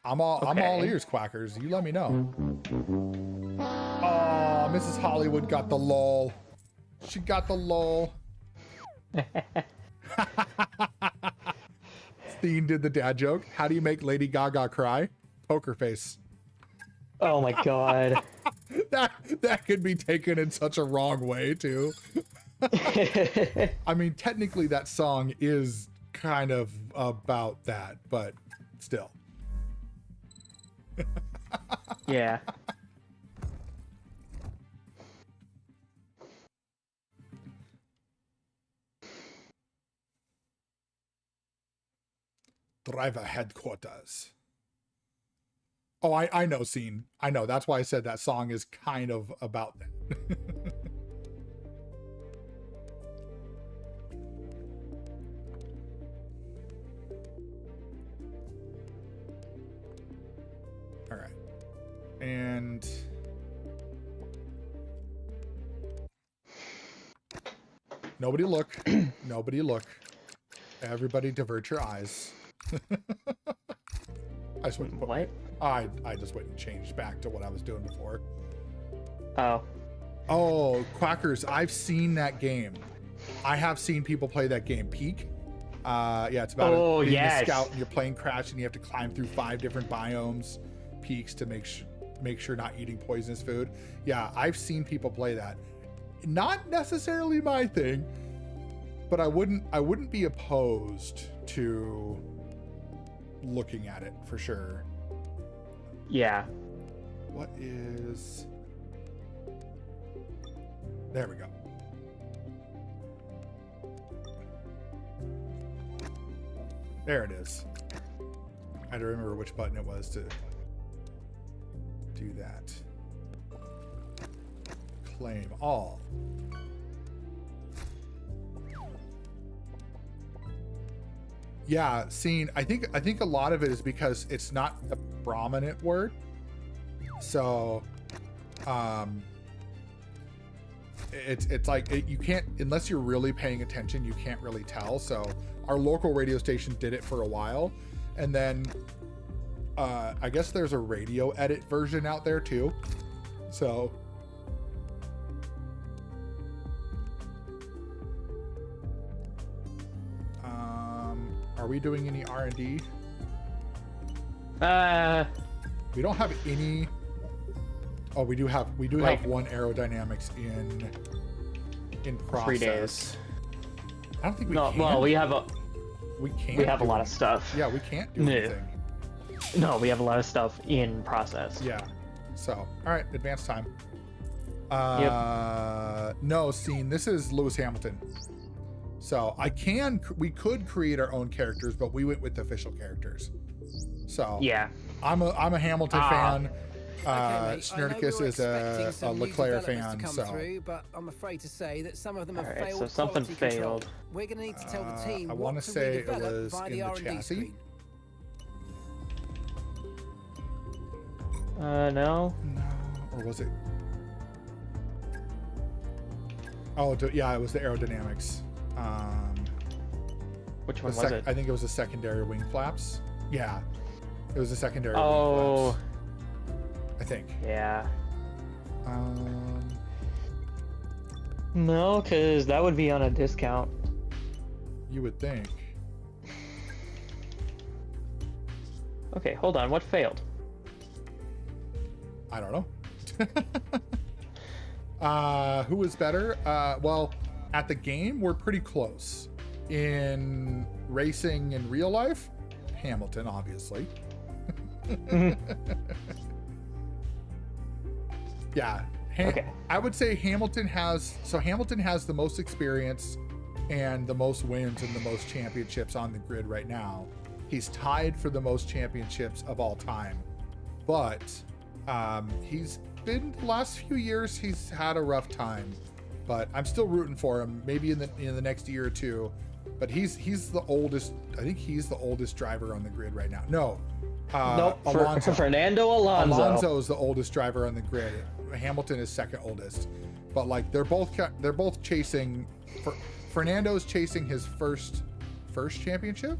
I'm all ears, Quackers. You let me know. Oh, Mrs. Hollywood got the lol. She got the lol. Steen did the dad joke. How do you make Lady Gaga cry? Poker face. Oh my god. that could be taken in such a wrong way too. I mean, technically that song is kind of about that, but still. Yeah. Driver headquarters. Oh, I know, Scene. I know. That's why I said that song is kind of about that. All right. And nobody look. Nobody look. Everybody divert your eyes. I just went and What? I just went and changed back to what I was doing before. Oh. Oh, Quackers, I've seen that game. I have seen people play that game. Peak. Yeah, it's about being a scout and you're playing Crash and you have to climb through 5 different biomes, peaks, to make sure not eating poisonous food. Yeah, I've seen people play that. Not necessarily my thing, but I wouldn't be opposed to looking at it for sure. Yeah. What is... There we go. There it is. I had to remember which button it was to do that. Claim all. Yeah, Scene. I think a lot of it is because it's not a prominent word. So, it's like you can't, unless you're really paying attention, you can't really tell. So our local radio station did it for a while, and then I guess there's a radio edit version out there too. So are we doing any R&D? We don't have any. Oh, we do have Like, one aerodynamics in process. 3 days. I don't think we No, can. well, we have a do lot of stuff. Yeah, we can't do No. anything. No, we have a lot of stuff in process. Yeah. So, all right, advance time. Yep. No, Scene. This is Lewis Hamilton. So we could create our own characters, but we went with the official characters. So Yeah. I'm a Hamilton fan. Snerticus is a Leclerc fan. So through, but I'm afraid to say that some of them have Alright, failed. so something quality control. failed. We're going to need to tell the team I what want to to say it redevelop was via in the the R&D chassis. screen. No. No, or was it? Oh, yeah, it was the aerodynamics. Which one was it? I think it was the secondary wing flaps. Yeah, it was the secondary wing Oh. flaps. I think. Yeah. No, because that would be on a discount. You would think. Okay, hold on. What failed? I don't know. Who was better? Well, at the game, we're pretty close. In racing in real life, Hamilton, obviously. Yeah. Okay. I would say Hamilton has the most experience and the most wins and the most championships on the grid right now. He's tied for the most championships of all time, but he's been the last few years he's had a rough time. But I'm still rooting for him. Maybe in the next year or two. But he's the oldest. I think he's the oldest driver on the grid right now. No. Nope. Alonso. Fernando Alonso. Alonso is the oldest driver on the grid. Hamilton is second oldest. But like they're both chasing. Fernando's chasing his first championship,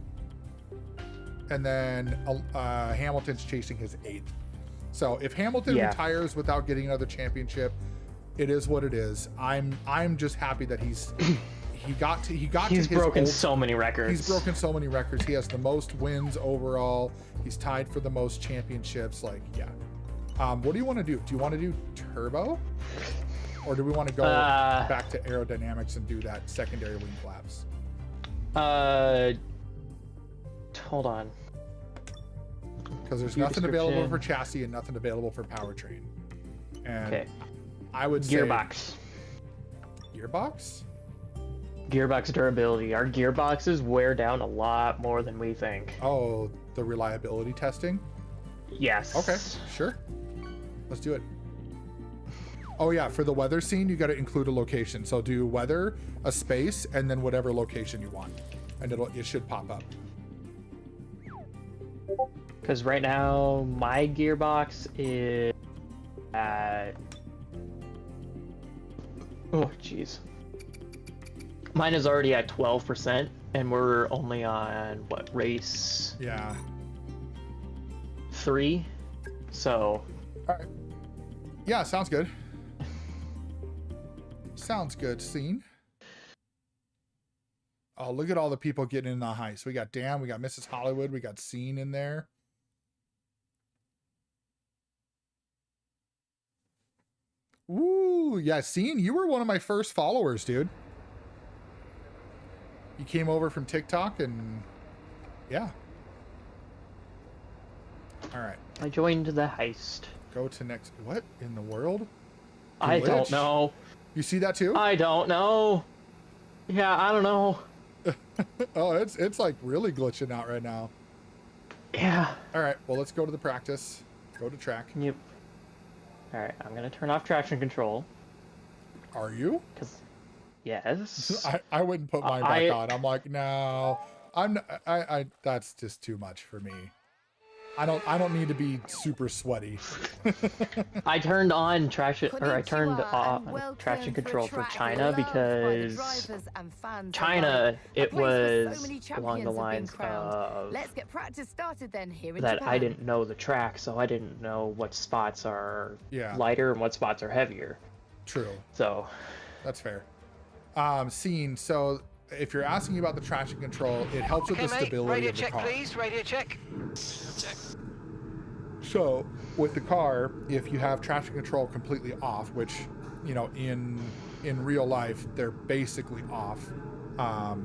and then Hamilton's chasing his 8th. So if Hamilton retires without getting another championship, it is what it is. I'm just happy that he's broken so many records. He's broken so many records. He has the most wins overall. He's tied for the most championships. Like, yeah. What do you want to do? Do you want to do turbo? Or do we want to go back to aerodynamics and do that secondary wing flaps? Hold on. Because there's Gear nothing available for description. chassis and nothing available for powertrain. And Okay. I would say Gearbox. Gearbox? Gearbox durability. Our gearboxes wear down a lot more than we think. Oh, the reliability testing? Yes. Okay, sure. Let's do it. Oh yeah, for the weather scene, you got to include a location. So do weather, a space, and then whatever location you want, and it should pop up. Because right now my gearbox is at. Oh jeez. Mine is already at 12%, and we're only on what, race Yeah. 3? So. All right. Yeah, sounds good. Sounds good, scene. Oh, look at all the people getting in the heist. We got Dan, we got Mrs. Hollywood, we got Scene in there. Ooh, yeah, Scene, you were one of my first followers, dude. You came over from TikTok and yeah. All right. I joined the heist. Go to next. What in the world? I Glitch? don't know. You see that too? I don't know. Yeah, I don't know. Oh, it's like really glitching out right now. Yeah. All right, well, let's go to the practice. Go to track. Yep. Alright, I'm gonna turn off traction control. Are you? Cause, yes. I wouldn't put mine back on. I'm like, no, I that's just too much for me. I don't need to be super sweaty. I turned on traction, or I turned off traction control for China because China, it was along the lines of Let's get practice started then here in that Japan. I didn't know the track, so I didn't know what spots are Yeah. lighter and what spots are heavier. True. So That's fair. Scene. So if you're asking about the traction control, it helps with the stability Radio of the check, car. please. Radio check. Check. So with the car, if you have traction control completely off, which, you know, in real life they're basically off. We're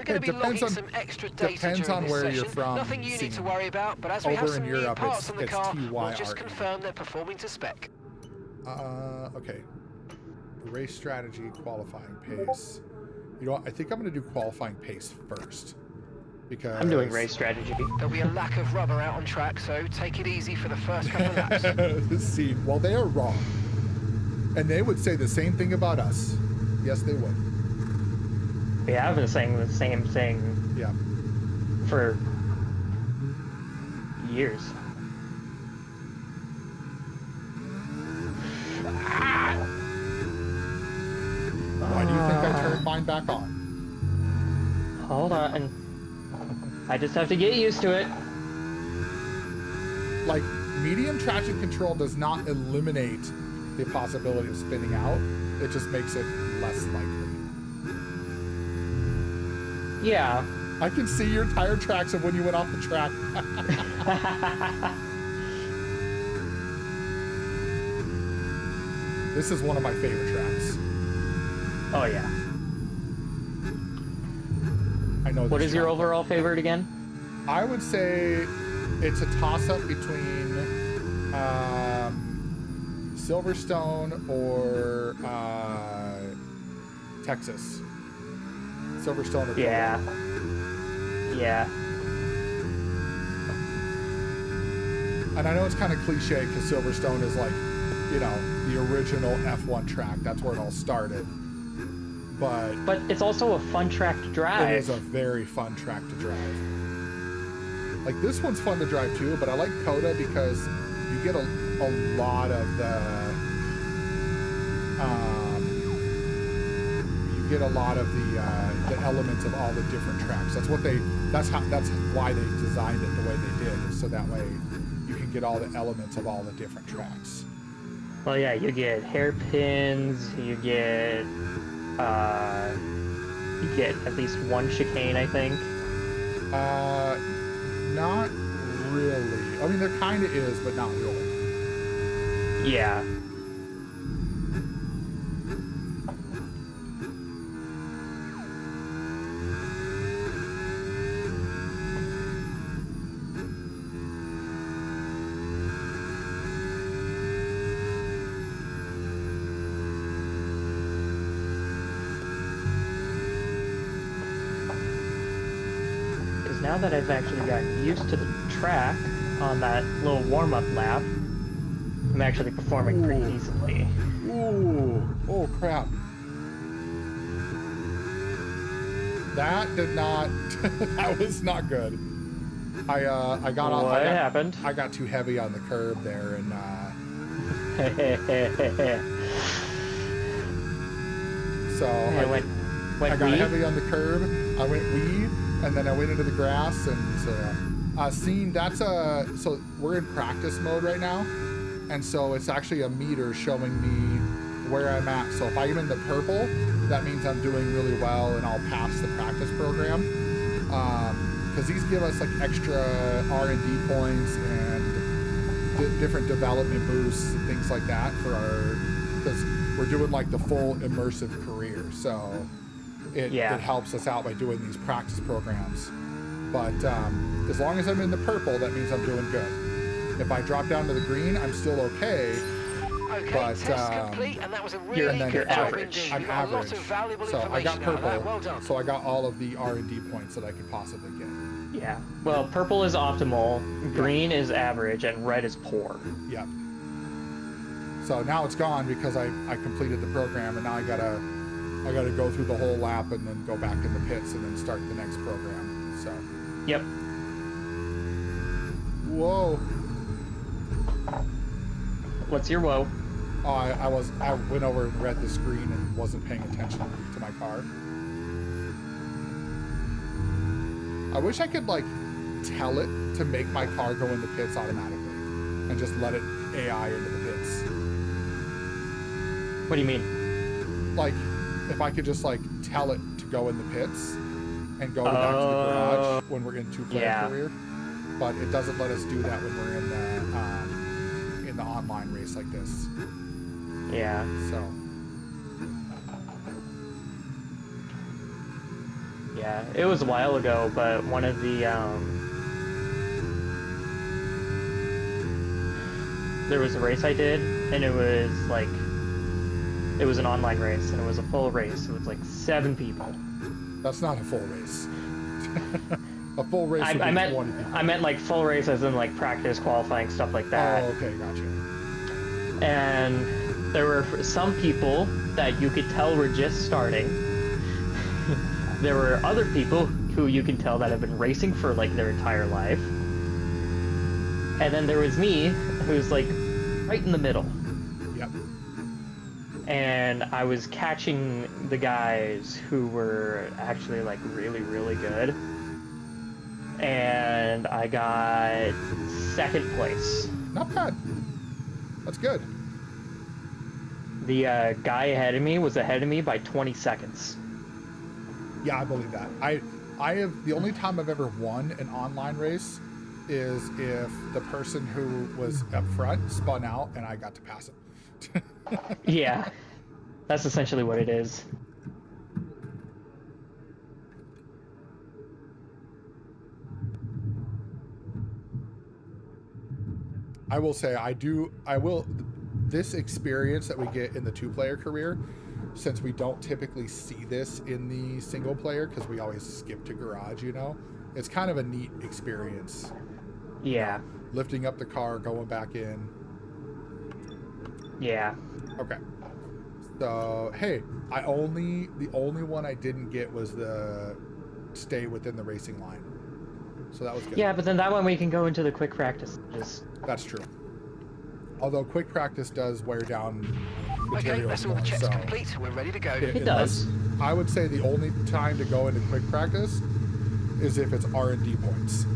going to be depends logging on some extra data depends during on this where session. you're from. Nothing you need to Scene. worry about, but as we have Over in some new Europe, parts on the it's car, we'll just TYRE. confirm they're performing to spec. Okay. Race strategy, qualifying pace. You know what? I think I'm going to do qualifying pace first. Because I'm doing race strategy. There'll be a lack of rubber out on track, so take it easy for the first couple of laps. See, well, they are wrong. And they would say the same thing about us. Yes, they would. Yeah, I've been saying the same thing Yeah. for years. Why do you think I turned mine back on? Hold on. I just have to get used to it. Like, medium traction control does not eliminate the possibility of spinning out. It just makes it less likely. Yeah. I can see your tire tracks of when you went off the track. This is one of my favorite tracks. Oh yeah. I know. What this is your track. overall favorite again? I would say it's a toss-up between Silverstone or Texas. Silverstone or Yeah. Yeah. And I know it's kind of cliche because Silverstone is like, you know, the original F1 track. That's where it all started. But it's also a fun track to drive. it is a very fun track to drive. Like, this one's fun to drive too, but I like Coda because you get a lot of the elements of all the different tracks. That's why they designed it the way they did, so that way you can get all the elements of all the different tracks. Well, yeah, you get hairpins, you get at least one chicane, I think. Not really. I mean, there kind of is, but not really. Yeah. now that I've actually gotten used to the track on that little warm-up lap, I'm actually performing pretty decently. Ooh, oh crap. That did not, that was not good. I got off. What happened? I got too heavy on the curb there, and so I got heavy on the curb. I went wee, and then I went into the grass, and so seeing that's so we're in practice mode right now, and so it's actually a meter showing me where I'm at. So if I'm in the purple, that means I'm doing really well, and I'll pass the practice program. Because these give us like extra R&D points and different development boosts and things like that for our, because we're doing like the full immersive career, so it helps us out by doing these practice programs. But as long as I'm in the purple, that means I'm doing good. If I drop down to the green, I'm still okay. Okay, But test complete, and that was a really you're good job average. indeed. I'm You got a lot average. of valuable So I got information out of that. purple, Well done. so I got all of the R&D points that I could possibly get. Yeah. Well, purple is optimal, green is average, and red is poor. Yep. So now it's gone because I completed the program, and now I gotta go through the whole lap and then go back in the pits and then start the next program. So. Yep. Whoa. What's your woe? Oh, I went over and read the screen and wasn't paying attention to my car. I wish I could like tell it to make my car go in the pits automatically and just let it AI into the pits. What do you mean? Like if I could just like tell it to go in the pits and go back to the garage when we're in 2-player career, but it doesn't let us do that when we're in the online race like this. Yeah. So. Yeah, it was a while ago, but one of the there was a race I did, and it was like it was an online race, and it was a full race. It was like 7 people. That's not a full race. A full race would be 20 people. I meant like full race as in like practice, qualifying, stuff like that. Oh, okay, gotcha. And there were some people that you could tell were just starting. There were other people who you can tell that have been racing for like their entire life. And then there was me, who's like right in the middle. Yep. And I was catching the guys who were actually like really, really good. And I got 2nd place. Not bad. That's good. The guy ahead of me was ahead of me by 20 seconds. Yeah, I believe that. I have the only time I've ever won an online race is if the person who was up front spun out and I got to pass him. Yeah, that's essentially what it is. I will say this experience that we get in the 2-player career, since we don't typically see this in the single player because we always skip to garage, you know, it's kind of a neat experience. Yeah. Lifting up the car, going back in. Yeah. Okay. So, hey, the only one I didn't get was the stay within the racing line. So that was good. Yeah, but then that one we can go into the quick practice. That's true. Although quick practice does wear down Okay, materials that's all the more, checks so complete. We're ready to go. It does. I would say the only time to go into quick practice is if it's R&D points.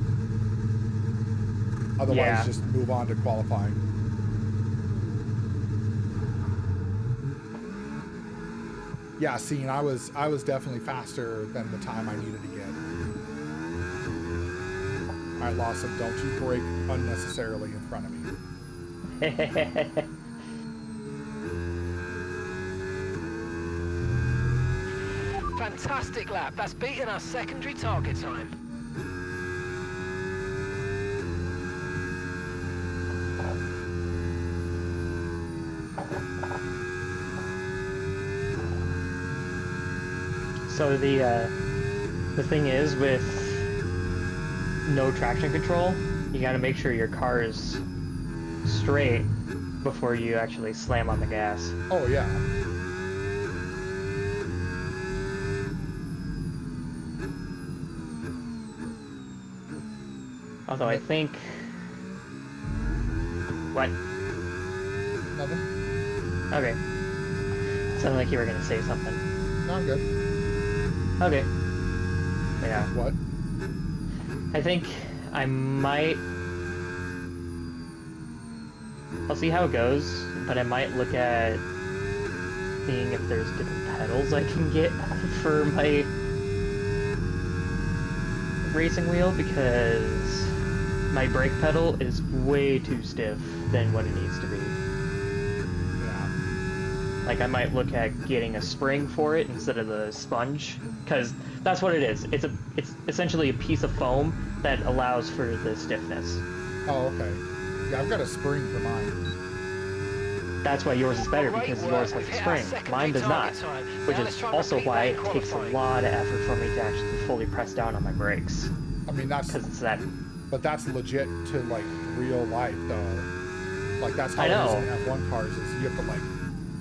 Otherwise, just move on to qualifying. Yeah, see, I was definitely faster than the time I needed to get. All right, Lawson, don't you brake unnecessarily in front of me. Fantastic lap. That's beaten our secondary target time. So the thing is with no traction control, you gotta make sure your car is straight before you actually slam on the gas. Oh, yeah. Although I think... What? Nothing? Okay. Sounded like you were gonna say something. No, I'm good. Okay. Yeah. What? I think I might... I'll see how it goes, but I might look at seeing if there's different pedals I can get for my racing wheel, because my brake pedal is way too stiff than what it needs to be. Yeah. Like, I might look at getting a spring for it instead of the sponge, because that's what it is. It's essentially a piece of foam that allows for the stiffness. Oh, okay. Yeah, I've got a spring for mine. That's why yours is better, Great because work. yours has We've a hit our spring. secondary Mine does not, target time. which Now is let's try and also repeat why that it in takes a qualifying. lot of effort for me to actually fully press down on my brakes, I mean, that's... because it's that... But that's legit to, like, real life, though. Like, that's how I it know. is in F1 cars, is you have to, like,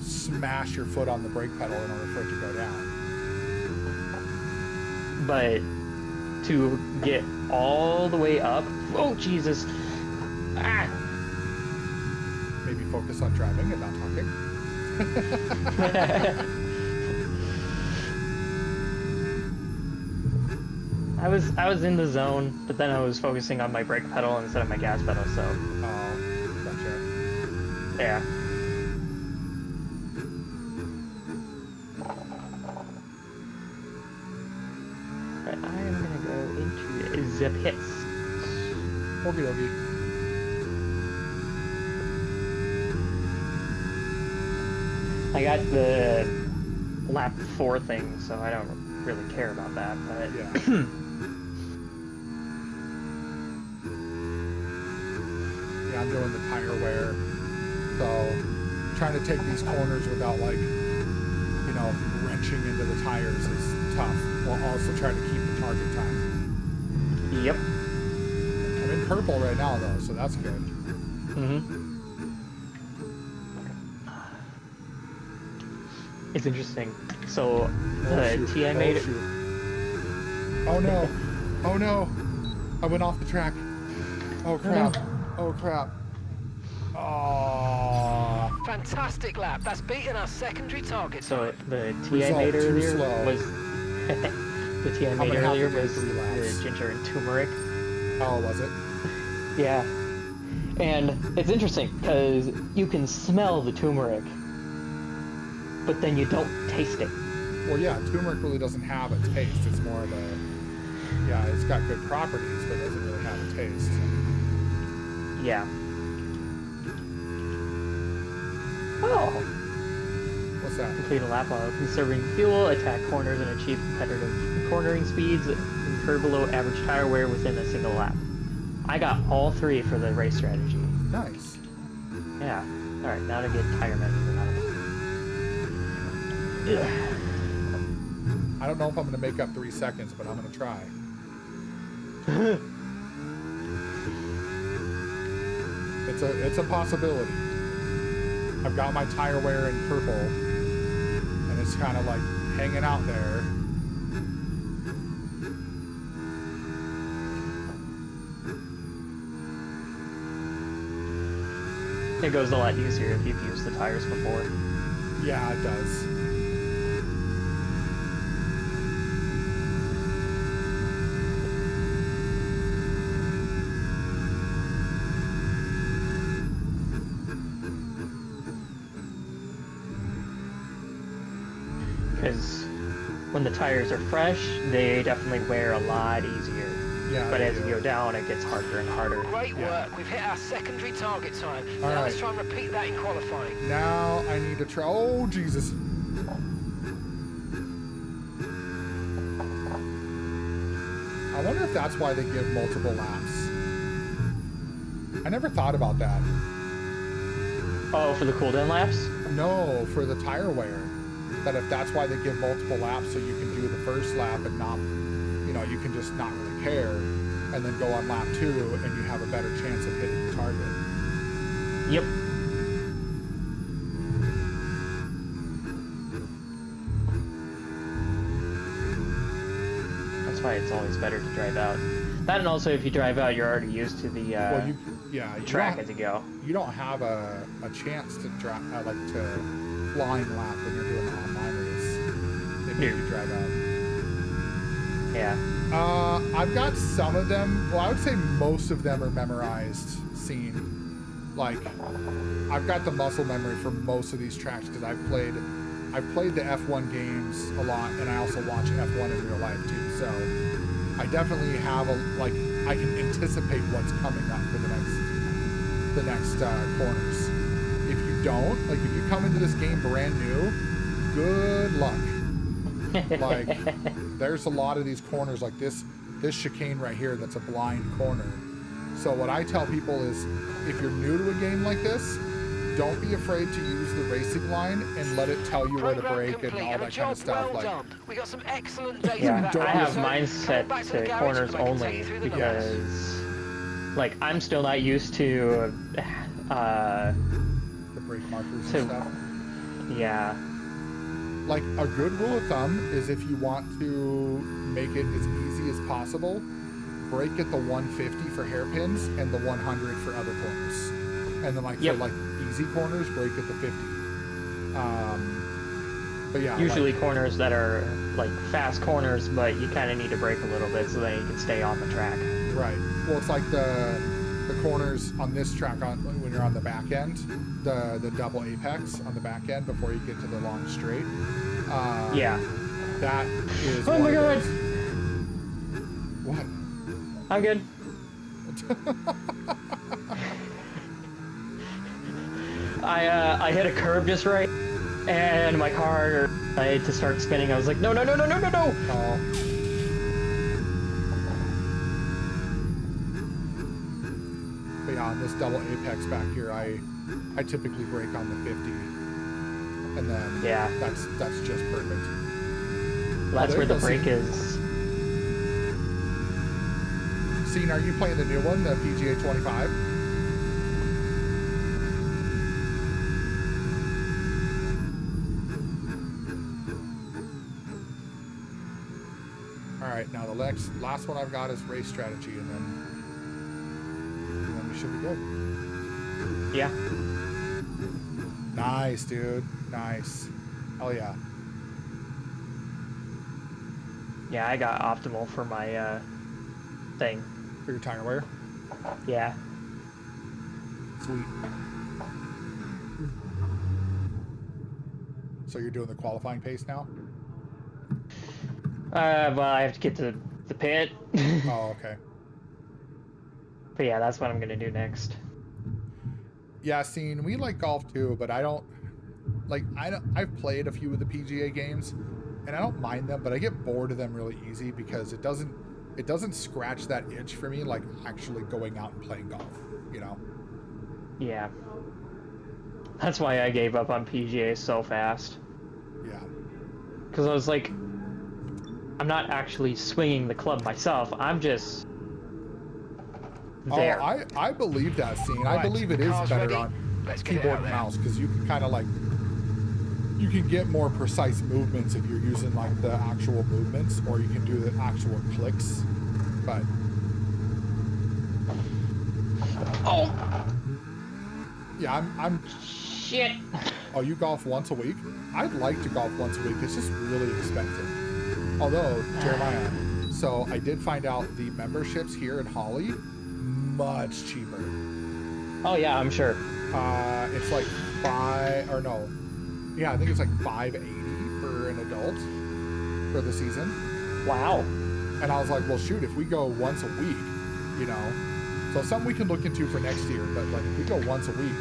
smash your foot on the brake pedal in order for it to go down. But to get all the way up... Oh, Jesus! Ah! Maybe focus on driving and not talking. I was in the zone, but then I was focusing on my brake pedal instead of my gas pedal, so... Oh, gotcha. Yeah. But I am gonna go into the pits. Okie dokie. I got the lap 4 thing, so I don't really care about that, but... Yeah. Yeah, I'm doing the tire wear. So, trying to take these corners without, like, you know, wrenching into the tires is tough, while also trying to keep the target time. Yep. I'm in purple right now, though, so that's good. Mm-hmm. It's interesting. So, the TI made it... Oh no! Oh no! I went off the track. Oh crap! Oh crap! Oh. Fantastic lap. That's beating our secondary target. So, the TI Result made too earlier slow. was... the TI made gonna have earlier to do was 3 laps. the ginger and turmeric. Oh, was it? Yeah. And it's interesting, because you can smell the turmeric, but then you don't taste it. Well, yeah, turmeric really doesn't have a taste. It's more of a... Yeah, it's got good properties, but it doesn't really have a taste. Yeah. Oh! What's that? Complete a lap while conserving fuel, attack corners, and achieve competitive cornering speeds, incur below average tire wear within a single lap. I got all 3 for the race strategy. Nice. Yeah. Alright, now to get tire management out of it. Ugh. I don't know if I'm going to make up 3 seconds, but I'm going to try. It's a possibility. I've got my tire wear in purple, and it's kind of like hanging out there. It goes a lot easier if you've used the tires before. Yeah, it does. Because when the tires are fresh, they definitely wear a lot easier. Yeah, But they as you do. go down, it gets harder and harder. Great Yeah. work. We've hit our secondary target time. All Now let's right. try and repeat that in qualifying. Now I need to try. Oh, Jesus. I wonder if that's why they give multiple laps. I never thought about that. Oh, for the cooldown laps? No, for the tire wear. That if that's why they give multiple laps so you can do the first lap and not, you know, you can just not really care. and then go on lap 2, and you have a better chance of hitting the target. Yep. That's why it's always better to drive out. That, and also if you drive out, you're already used to the track as you go. You don't have a chance to drive like to flying lap when you're doing the online race. They make you drive out. Yeah. I've got some of them. Well, I would say most of them are memorized. Scene, like I've got the muscle memory for most of these tracks because I've played the F1 games a lot, and I also watch F1 in real life too. So I definitely have I can anticipate what's coming up for the next corners. If you don't, like if you come into this game brand new, good luck. Like there's a lot of these corners like this chicane right here that's a blind corner. So what I tell people is if you're new to a game like this, don't be afraid to use the racing line and let it tell you where to brake and all that kind of stuff. Well like done. We got some excellent data. Yeah, Don't I have listen. mine set to corners only because, like, I'm still not used to, the brake markers and stuff. Yeah. Like a good rule of thumb is if you want to make it as easy as possible, brake at the 150 for hairpins and the 100 for other corners. And then for like easy corners, brake at the 50. But yeah. Usually corners that are like fast corners, but you kind of need to brake a little bit so that you can stay on the track. Right. Well, it's like the corners on this track when you're on the back end, the double apex on the back end before you get to the long straight. Yeah. That is. Oh my god. What? I'm good. I hit a curb just right, and my car decided to start spinning. I was like, no, no, no, no, no, no, no! Oh. But yeah, on this double apex back here, I typically brake on the 50, and then that's just perfect. That's where the brake is. Scene, are you playing the new one, the PGA 25? Alright, now the last one I've got is race strategy, and then we should be good. Yeah. Nice, dude. Nice. Hell yeah. Yeah, I got optimal for my thing. For your tire wear? Yeah. Sweet. So you're doing the qualifying pace now? Well, I have to get to the pit. Oh, okay. But yeah, that's what I'm gonna do next. Yeah, Scene, we like golf too, but I've played a few of the PGA games, and I don't mind them, but I get bored of them really easy because it doesn't scratch that itch for me like actually going out and playing golf, you know? Yeah. That's why I gave up on PGA so fast. Yeah. Because I was like, I'm not actually swinging the club myself. I'm just there. Oh, I believe that, Scene. I believe it is better on keyboard and mouse because you can kind of you can get more precise movements if you're using like the actual movements, or you can do the actual clicks. But yeah, I'm shit. Oh, you golf once a week? I'd like to golf once a week. It's just really expensive. Although, Jeremiah, so I did find out the memberships here in Holly much cheaper. Oh yeah, I'm sure. It's like I think it's like $580 for an adult for the season. Wow. And I was like, well, shoot, if we go once a week, you know, so something we can look into for next year. But like, if we go once a week,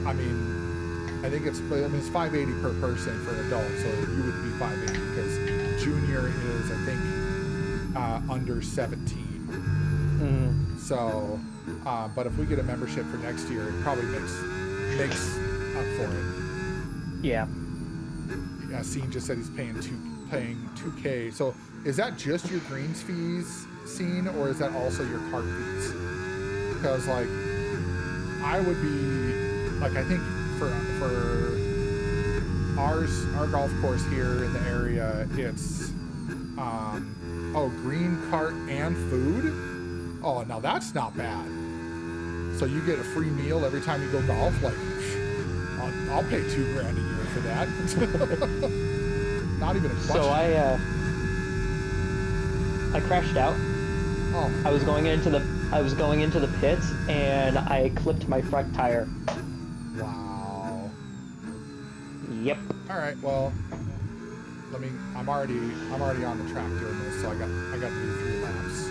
I mean, I think it's $580 per person for an adult. So you would be $580 because junior is, I think, under 17. Mm. So, but if we get a membership for next year, it probably makes up for it. Yeah. Yeah, Scene just said he's paying paying 2K. So is that just your greens fees scene, or is that also your cart fees? Because like I would be like, I think for our golf course here in the area, it's green cart and food. Oh, now that's not bad. So you get a free meal every time you go golf. Like, I'll pay $2,000 a year for that. Not even a question. So I crashed out. Oh, I was going into the pits and I clipped my front tire. wow. Yep. All right. Well, I'm already on the track doing this, so I got to do 3 laps.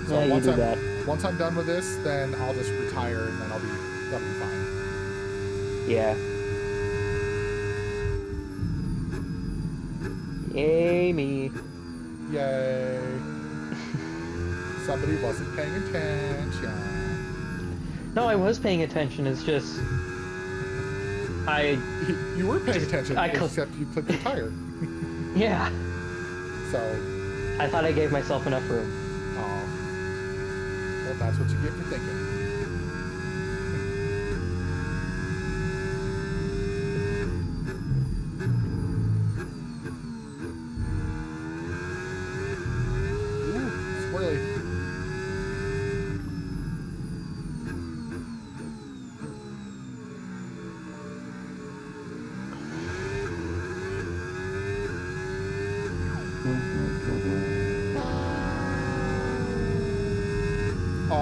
So Yeah, you do that. Once I'm done with this, then I'll just retire and then that'll be fine. Yeah. Yay me. Yay. Somebody wasn't paying attention. No, I was paying attention. It's just You were paying attention, I except you clipped your tire. yeah. So, I thought I gave myself enough room. oh, well, that's what you get for thinking. Ooh, squirrely. Oh,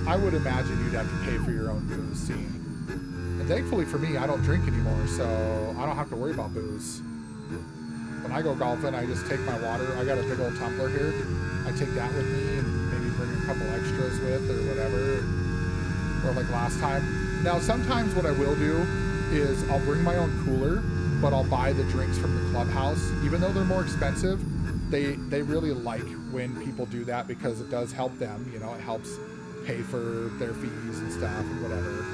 I would imagine you'd have to pay for your own booze scene. And thankfully for me, I don't drink anymore, so I don't have to worry about booze. When I go golfing, I just take my water. I got a big old tumbler here. I take that with me and maybe bring a couple extras with or whatever. Or like last time. Now, sometimes what I will do is I'll bring my own cooler, but I'll buy the drinks from the clubhouse. Even though they're more expensive, they really like when people do that because it does help them. You know, it helps pay for their fees and stuff and whatever.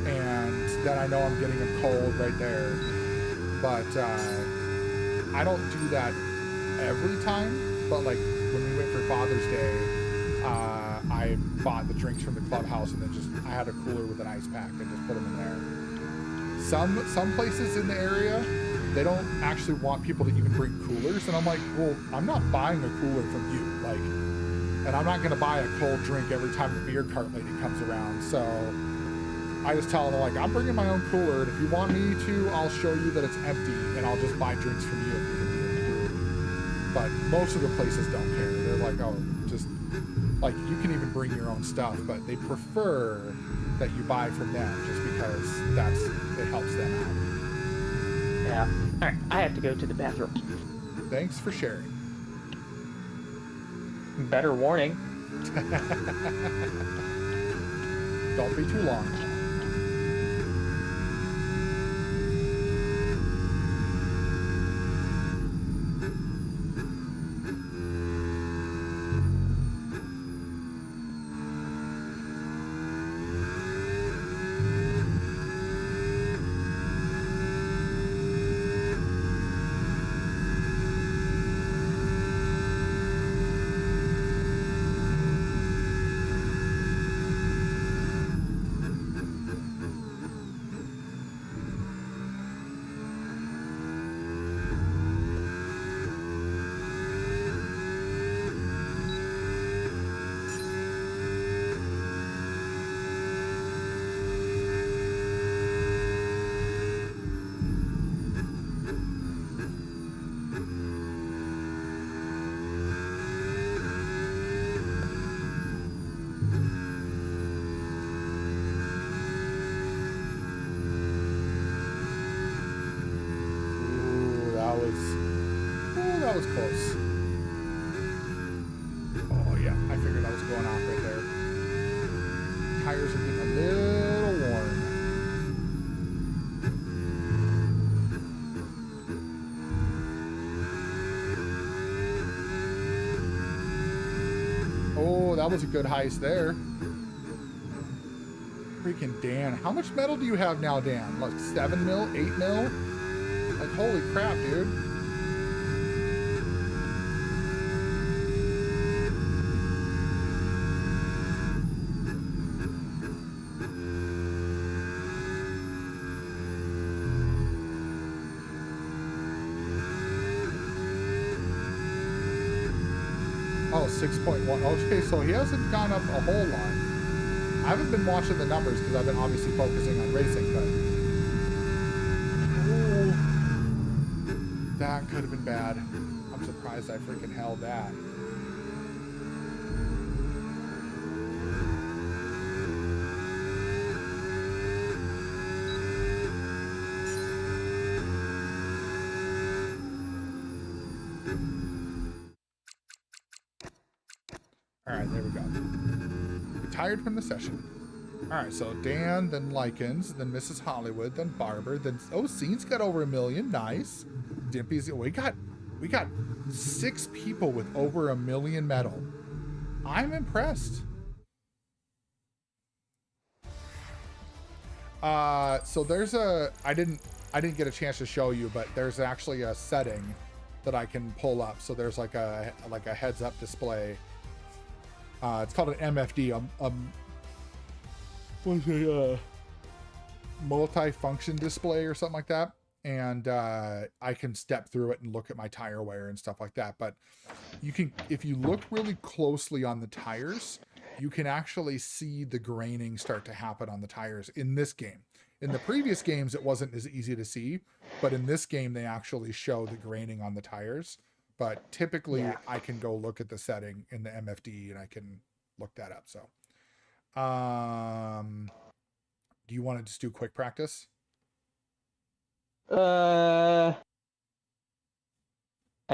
And then I know I'm getting them cold right there. But I don't do that every time. But like when we went for Father's Day, I bought the drinks from the clubhouse and then I had a cooler with an ice pack and just put them in there. Some places in the area, they don't actually want people to even bring coolers, and I'm like, well, I'm not buying a cooler from you, like, and I'm not going to buy a cold drink every time the beer cart lady comes around. So I just tell them, like, I'm bringing my own cooler, and if you want me to, I'll show you that it's empty, and I'll just buy drinks from you if you can do it. But most of the places don't care. They're like, oh, just like, you can even bring your own stuff, but they prefer that you buy from them just because it helps them out. Yeah. Alright, I have to go to the bathroom. Thanks for sharing. Better warning. Don't be too long. That was close. Oh yeah, I figured I was going off right there. Tires are getting a little worn. Oh, that was a good heist there. Freaking Dan. How much metal do you have now, Dan? Like 7 mil? 8 mil? Like, holy crap, dude. 6.1. Okay, so he hasn't gone up a whole lot. I haven't been watching the numbers because I've been obviously focusing on racing, but ooh, that could have been bad. I'm surprised I freaking held that. All right, there we go. Retired from the session. All right, so Dan, then Likens, then Mrs. Hollywood, then Barber, then Scene's got over 1 million. Nice. Dimpy's. We got 6 people with over 1 million metal. I'm impressed. So there's I didn't get a chance to show you, but there's actually a setting that I can pull up. So there's like a heads up display. It's called an MFD, what's a multi-function display or something like that. And I can step through it and look at my tire wear and stuff like that. But you can, if you look really closely on the tires, you can actually see the graining start to happen on the tires in this game. In the previous games, it wasn't as easy to see, but in this game, they actually show the graining on the tires. But typically, yeah, I can go look at the setting in the MFD and I can look that up. So, do you want to just do quick practice? I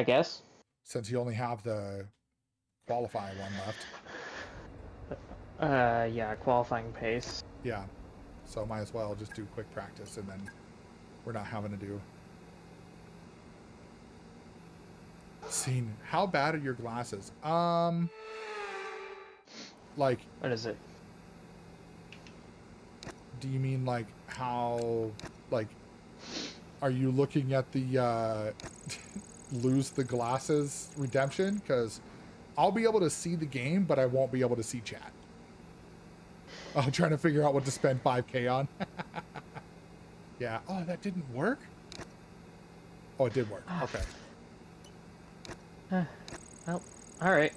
guess. Since you only have the qualifying one left. Yeah, qualifying pace. Yeah. So might as well just do quick practice and then we're not having to do. Scene, how bad are your glasses? Like, what is it? Do you mean like how, like, are you looking at the lose the glasses redemption? Because I'll be able to see the game, but I won't be able to see chat. I'm trying to figure out what to spend 5K on. Yeah. Oh, that didn't work? Oh, it did work. Okay. Well, all right.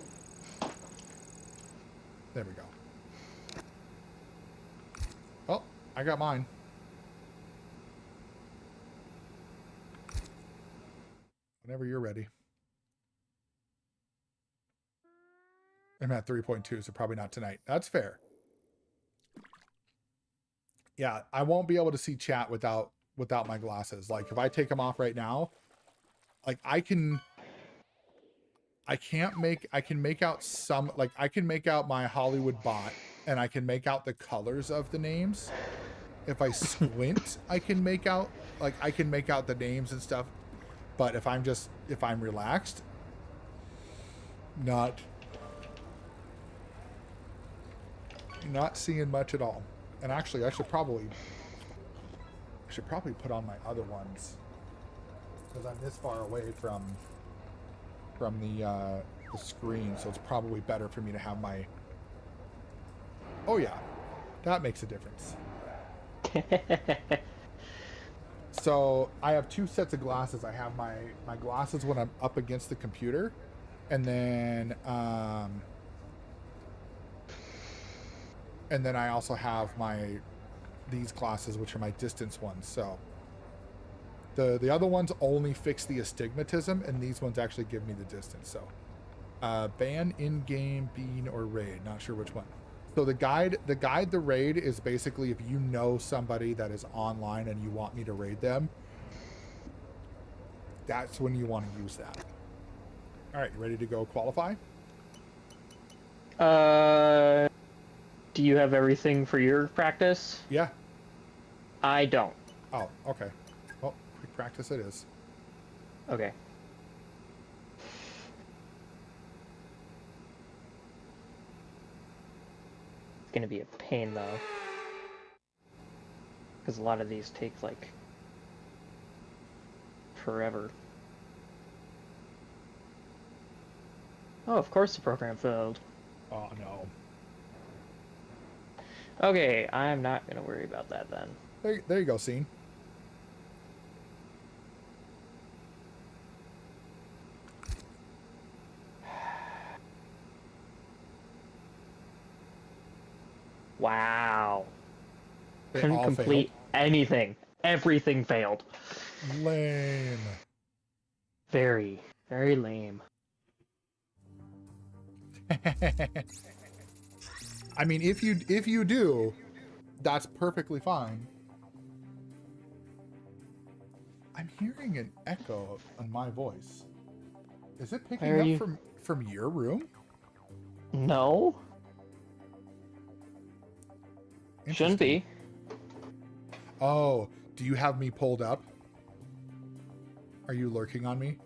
There we go. Oh, I got mine. Whenever you're ready. I'm at 3.2, so probably not tonight. That's fair. Yeah, I won't be able to see chat without my glasses. Like if I take them off right now, like I can make out some, like I can make out my Hollywood bot and I can make out the colors of the names. If I squint, I can make out the names and stuff. But if I'm relaxed, not seeing much at all. And actually I should probably put on my other ones because I'm this far away from the screen, so it's probably better for me to have my. Oh yeah, that makes a difference. So I have 2 sets of glasses. I have my glasses when I'm up against the computer, and then I also have these glasses, which are my distance ones. So the other ones only fix the astigmatism, and these ones actually give me the distance. So ban in-game, bean, or raid. Not sure which one. So the guide, the raid is basically if you know somebody that is online and you want me to raid them, that's when you want to use that. All right, you ready to go qualify? Do you have everything for your practice? Yeah. I don't. Oh, okay. Well, quick practice it is. Okay. It's gonna be a pain though, because a lot of these take like forever. Oh, of course the program failed. Oh no. Okay, I'm not gonna worry about that then. There you go, scene. Wow. They Couldn't all complete anything. Everything failed. failed. Lame. Very, very lame. I mean, if you do, that's perfectly fine. I'm hearing an echo on my voice. Is it picking Where are up you? from your room? No? Shouldn't Interesting. be. Oh, do you have me pulled up? Are you lurking on me?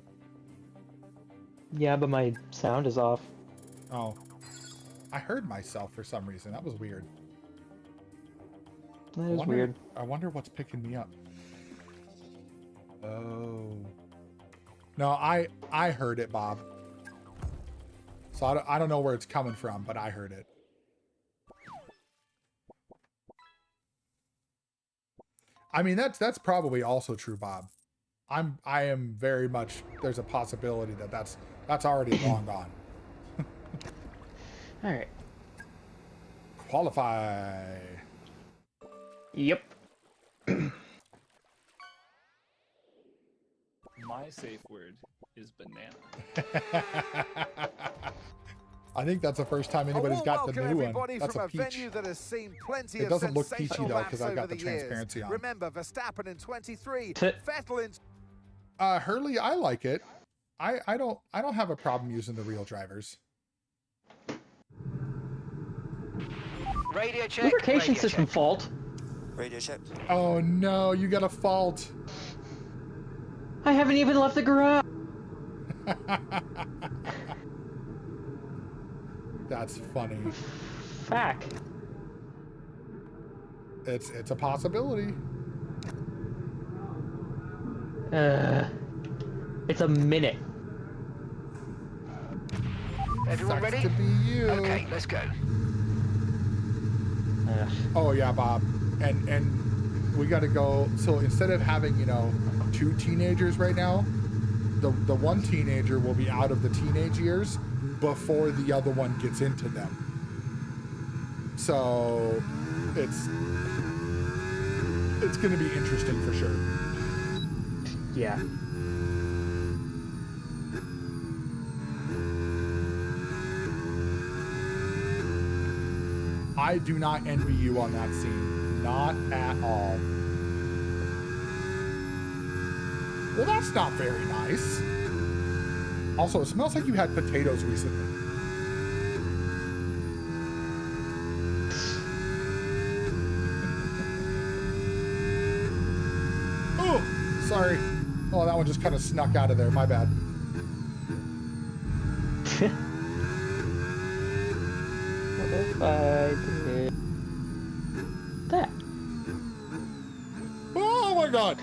Yeah, but my sound is off. Oh. I heard myself for some reason. That was weird. That is weird. I wonder what's picking me up. Oh. No, I heard it, Bob. So I don't know where it's coming from, but I heard it. I mean, that's probably also true, Bob. I am very much, there's a possibility that that's already long gone. All right. Qualify. Yep. My safe word is banana. I think that's the first time anybody's got the new one. That's a peach. venue that has seen plenty It of doesn't look sensational peachy though, because laps I got over the years. transparency on. Remember, Verstappen in 23, T- Vettel in Hurley, I like it. I don't have a problem using the real drivers. Radio check. Lubrication radio system check. fault. Radio check. Oh no, you got a fault. I haven't even left the garage. That's funny. Fuck. It's a possibility. It's a minute. Everyone Sucks ready? to be you. Okay, let's go. Oh yeah, Bob. And we got to go. So instead of having, you know, two teenagers right now, the one teenager will be out of the teenage years before the other one gets into them. So it's going to be interesting for sure. Yeah. I do not envy you on that scene. Not at all. Well, that's not very nice. Also, it smells like you had potatoes recently. Oh, sorry. Oh, that one just kind of snuck out of there. My bad. What if I did that? Oh my god!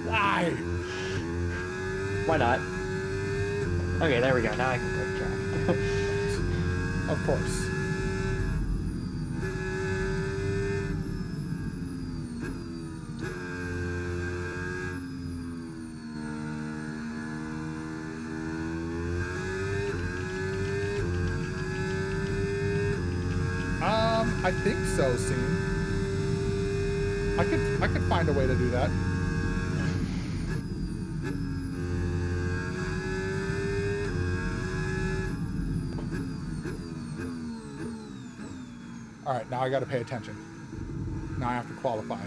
Why? Why not? Okay, there we go. Now I can click track. Of course. I think so, Scene. I could find a way to do that. All right, now I got to pay attention. Now I have to qualify.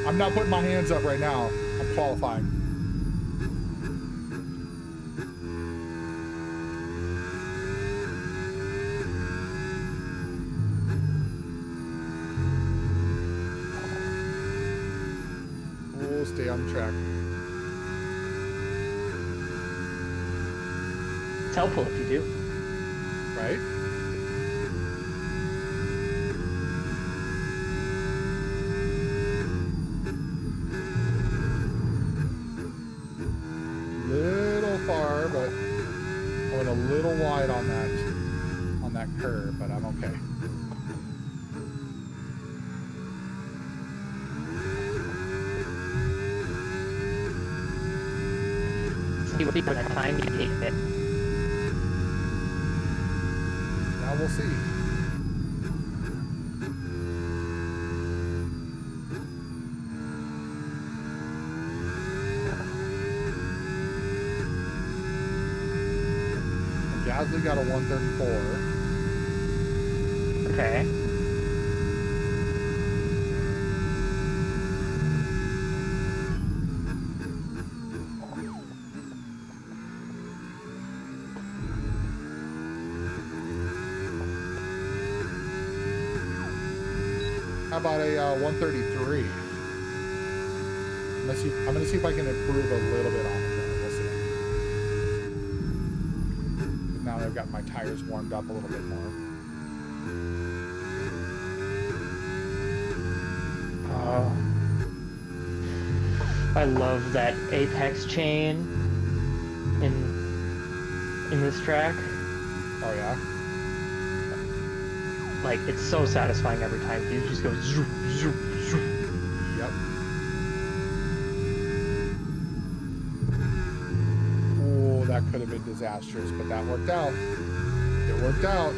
I'm not putting my hands up right now. I'm qualifying. We'll stay on track. It's helpful if you do. Right? Little far, but I went a little wide on that curve, but I'm okay. see what kind of time you take it. Now we'll see. Gasly got a 134. Okay. How about a 133? I'm gonna see if I can improve a little bit on it. We'll see. Now that I've got my tires warmed up a little bit more. Oh. I love that apex chain in this track. Oh yeah. Like, it's so satisfying every time. You just go zoom, zoom, zoom. Yep. Oh, that could have been disastrous, but that worked out. It worked out.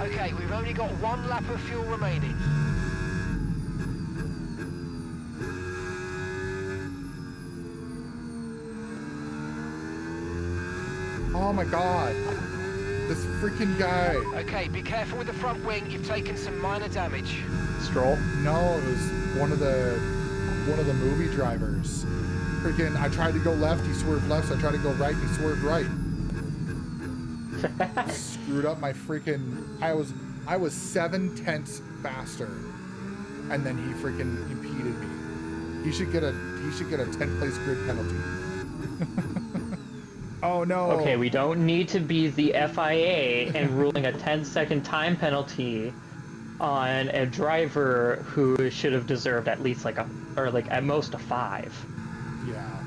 Okay, we've only got 1 lap of fuel remaining. Oh my god. This freaking guy. Okay, be careful with the front wing. You've taken some minor damage. Stroll. No, it was one of the movie drivers. Freaking, I tried to go left, he swerved left, so I tried to go right, and he swerved right. Screwed up my freaking, I was 7/10 faster, and then he freaking impeded me. He should get a 10th place grid penalty. Oh no. Okay, we don't need to be the FIA and ruling a 10-second time penalty on a driver who should have deserved at least at most a 5. Yeah.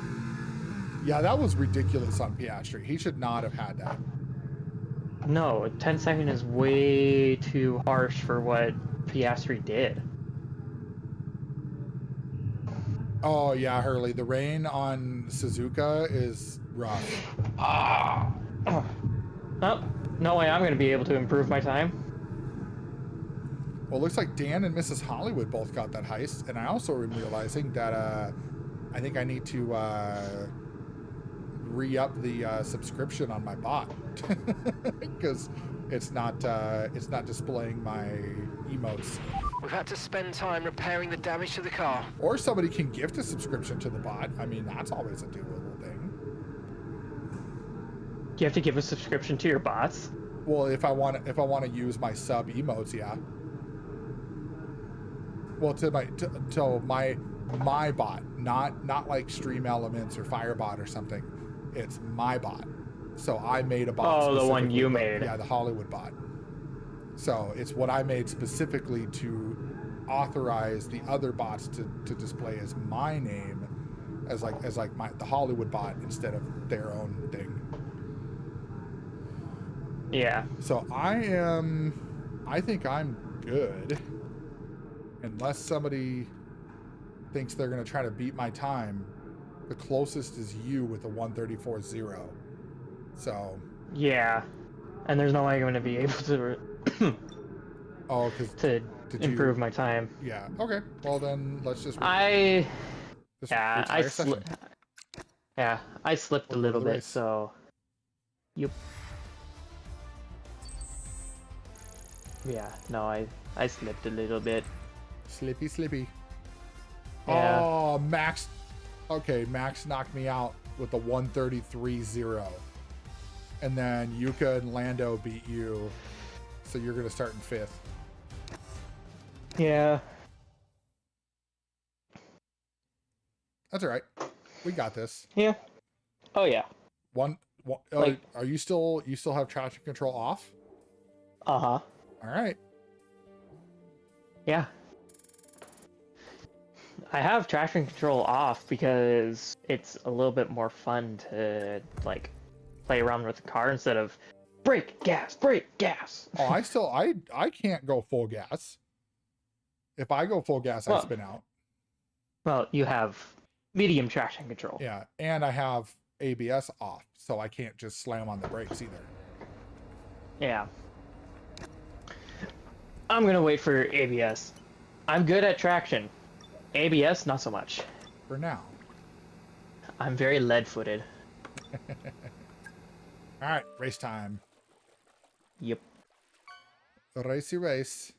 Yeah, that was ridiculous on Piastri. He should not have had that. No, 10 second is way too harsh for what Piastri did. Oh yeah, Hurley, the rain on Suzuka is rough. Oh, no way I'm going to be able to improve my time. Well, it looks like Dan and Mrs. Hollywood both got that heist, and I also am realizing that I think I need to re-up the subscription on my bot because it's not displaying my emotes. We've had to spend time repairing the damage to the car. Or somebody can gift a subscription to the bot. I mean, that's always a doable thing. You have to give a subscription to your bots? Well, if I want to use my sub emotes, yeah. Well, to my bot, not like Stream Elements or Firebot or something. It's my bot. So I made a bot. Oh, the one you made. Yeah, the Hollywood bot. So it's what I made specifically to authorize the other bots to display as my name, as the Hollywood bot instead of their own thing. Yeah. So I think I'm good. Unless somebody thinks they're going to try to beat my time, the closest is you with a 134.0. So. Yeah. And there's no way I'm going to be able to to improve my time. Yeah. Okay. Well, then let's just. I slipped a little bit. So. Yep. Yeah. No, I slipped a little bit. Slippy. Yeah. Oh, Max. Okay, Max knocked me out with a 133.0. And then Yuka and Lando beat you. So you're going to start in 5th. Yeah. That's all right. We got this. Yeah. Oh yeah. Are you still have traction control off? Uh-huh. All right. Yeah. I have traction control off because it's a little bit more fun to like play around with the car instead of brake, gas, brake, gas. Oh, I can't go full gas. If I go full gas, I Well- spin out. Well, you have medium traction control. Yeah, and I have ABS off, so I can't just slam on the brakes either. Yeah. I'm gonna wait for ABS. I'm good at traction. ABS, not so much. For now. I'm very lead-footed. All right, race time. Yep. Racey race.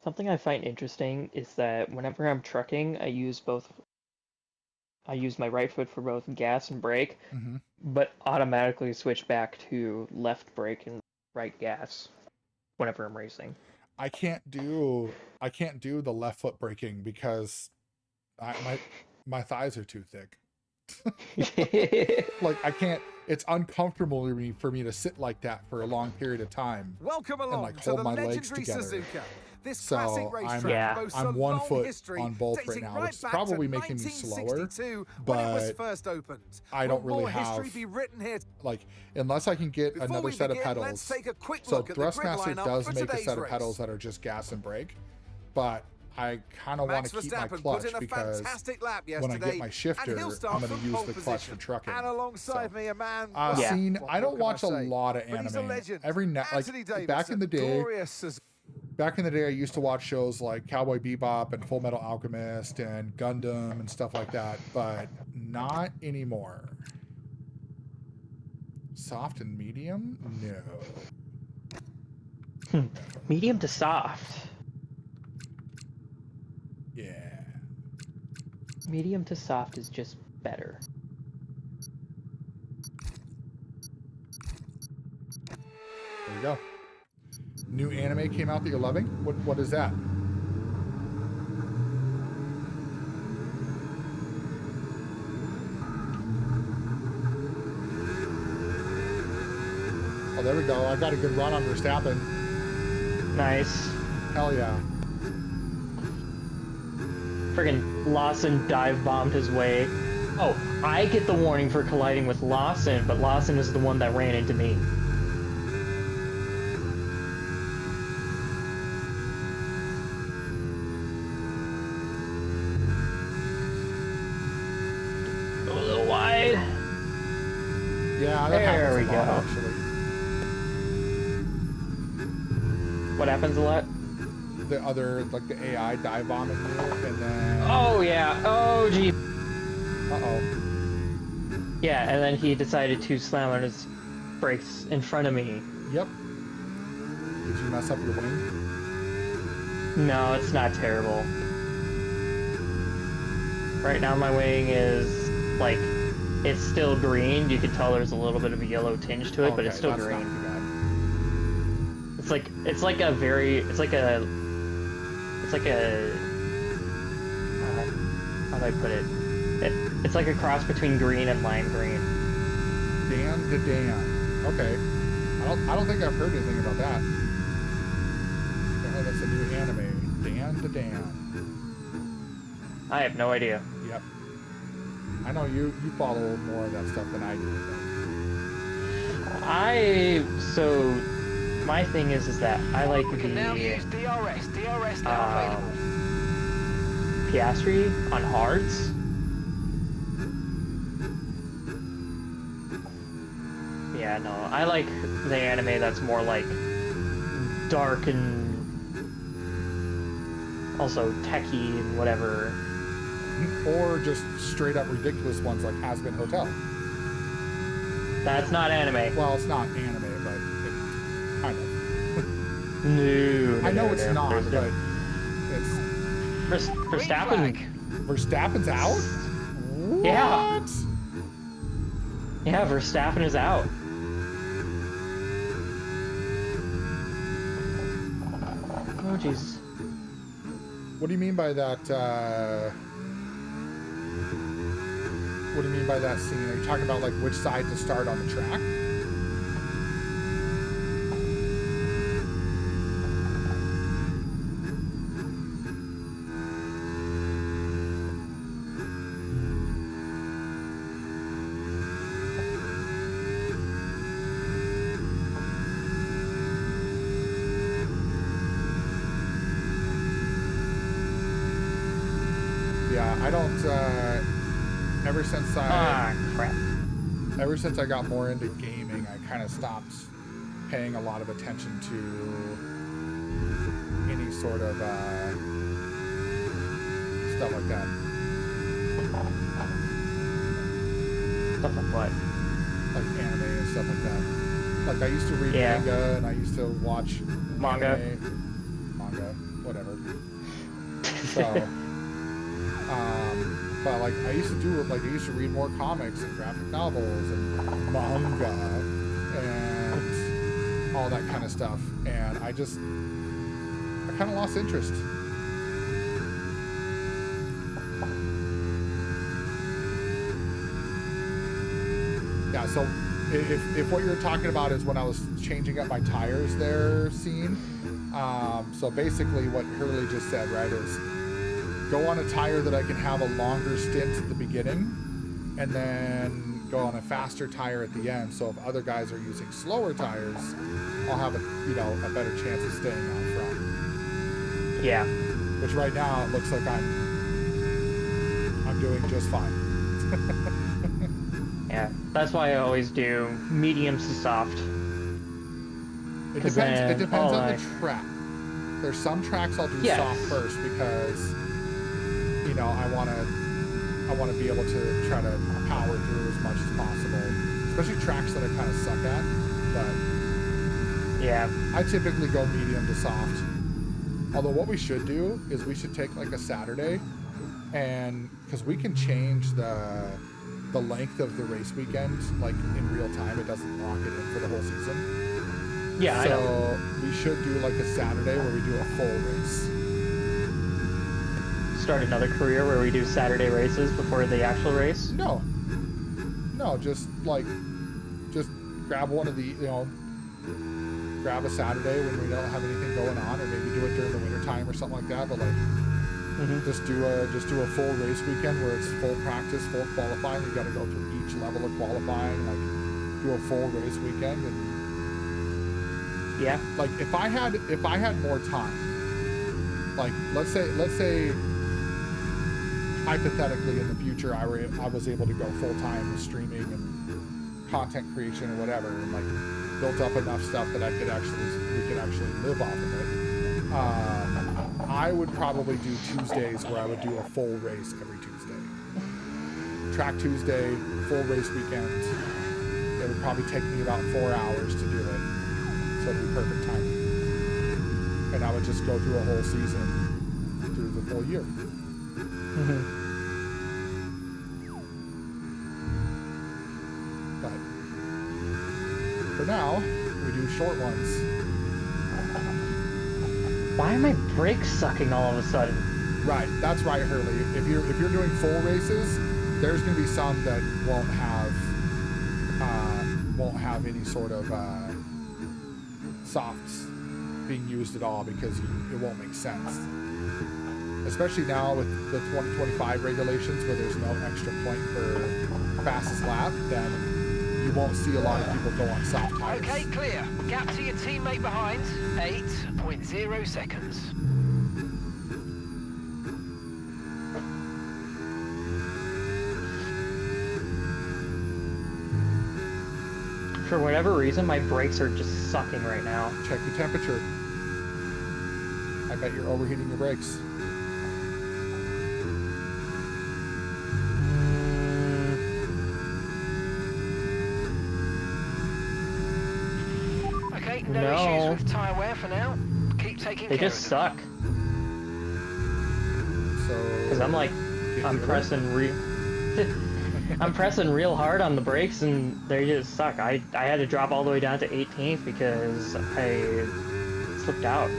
Something I find interesting is that whenever I'm trucking, I use my right foot for both gas and brake, Mm-hmm. but automatically switch back to left brake and right gas whenever I'm racing. I can't do the left foot braking because my thighs are too thick. Like I can't. It's uncomfortable for me to sit like that for a long period of time. Welcome along like, to hold the my legs legendary together. Suzuka. This So classic I'm racetrack boasts a one long foot history on both right dating now, right which is back probably to making me slower. 1962 when it was but first opened. I don't Will really more have history be written here? like unless I can get Before another we set of begin, pedals. let's take a quick So look at the grid Thrustmaster lineup does for make a today's set of race. pedals that are just gas and brake, but I kind of want Max to keep my Verstappen clutch put in a because fantastic lap when yesterday, I get my shifter, and he'll start I'm going from to use pole the clutch position. for trucking. And alongside me, a man. Yeah. Scene, what I don't can I watch a say? lot of But he's a anime. legend. Every like Anthony Davis, back in the day, glorious as back in the day, I used to watch shows like Cowboy Bebop and Full Metal Alchemist and Gundam and stuff like that, but not anymore. Soft and medium? No. Medium to soft. Yeah. Medium to soft is just better. There we go. New anime came out that you're loving? What is that? Oh, there we go. I got a good run on Verstappen. Nice. Hell yeah. Friggin' Lawson dive bombed his way. Oh, I get the warning for colliding with Lawson, but Lawson is the one that ran into me. Go a little wide. Yeah, that There happens we a lot, go. actually. What happens a lot? The other, like the AI dive bombing you, and then... Oh yeah. Oh gee. Uh-oh. Yeah, and then he decided to slam on his brakes in front of me. Yep. Did you mess up your wing? No, it's not terrible. Right now my wing is, like, it's still green. You can tell there's a little bit of a yellow tinge to it, but it's still that's green. not too bad. It's like a how do I put it? It's like a cross between green and lime green. Dan to Dan. Okay. I don't think I've heard anything about that. Oh, that's a new anime. Dan to Dan. I have no idea. Yep. I know you follow more of that stuff than I do. So my thing is that I like We can now use the DRS. DRS now available. Piastri on hards. Yeah, no, I like the anime that's more like dark and also techie and whatever. Or just straight up ridiculous ones like Has Been Hotel. That's not anime. Well, it's not anime, but it kind of. No, I know it's not, there's but it's... Verstappen's out? Yeah. What? Yeah, Verstappen is out. Oh, jeez. What do you mean by that, what do you mean by that scene? Are you talking about, like, which side to start on the track? I don't, ever since crap. Ever since I got more into gaming, I kind of stopped paying a lot of attention to any sort of, stuff like that. Stuff like what? Like anime and stuff like that. Like, I used to read manga, and I used to watch manga, whatever. So, but like I used to do, like I used to read more comics and graphic novels and manga and all that kind of stuff, and I kind of lost interest. Yeah, so if what you're talking about is when I was changing up my tires there scene, so basically what Hurley just said, right, is go on a tire that I can have a longer stint at the beginning, and then go on a faster tire at the end. So if other guys are using slower tires, I'll have a better chance of staying out front. Yeah. Which right now it looks like I'm doing just fine. Yeah, that's why I always do mediums to soft. It depends on the track. There's some tracks I'll do soft first because I want to be able to try to power through as much as possible, especially tracks that I kind of suck at. But yeah, I typically go medium to soft. Although what we should do is we should take like a Saturday, and because we can change the length of the race weekend like in real time. It doesn't lock it in for the whole season. Yeah, so I know. We should do like a Saturday where we do a full race. Start another career where we do Saturday races before the actual race? No, just grab one of the, grab a Saturday when we don't have anything going on, or maybe do it during the winter time or something like that. But like, just do a full race weekend where it's full practice, full qualifying. You got to go through each level of qualifying. Like, do a full race weekend, and like if I had more time, like let's say hypothetically in the future I was able to go full time with streaming and content creation or whatever, and like built up enough stuff that we could actually live off of it. I would probably do Tuesdays where I would do a full race every Tuesday. Track Tuesday, full race weekend. It would probably take me about 4 hours to do it, so it'd be perfect timing. And I would just go through a whole season through the full year. But for now, we do short ones. Why are my brakes sucking all of a sudden? Right, that's right, Hurley. If you're doing full races, there's going to be some that won't have any sort of softs being used at all, because it won't make sense. Especially now with the 2025 regulations, where there's no extra point for fastest lap, then you won't see a lot of people go on soft tires. Okay, clear. Gap to your teammate behind, 8.0 seconds. For whatever reason, my brakes are just sucking right now. Check your temperature. I bet you're overheating your brakes. Okay, no issues with tyre wear for now. Keep taking care of them. They just suck. So, because I'm pressing real hard on the brakes, and they just suck. I had to drop all the way down to 18th because I slipped out.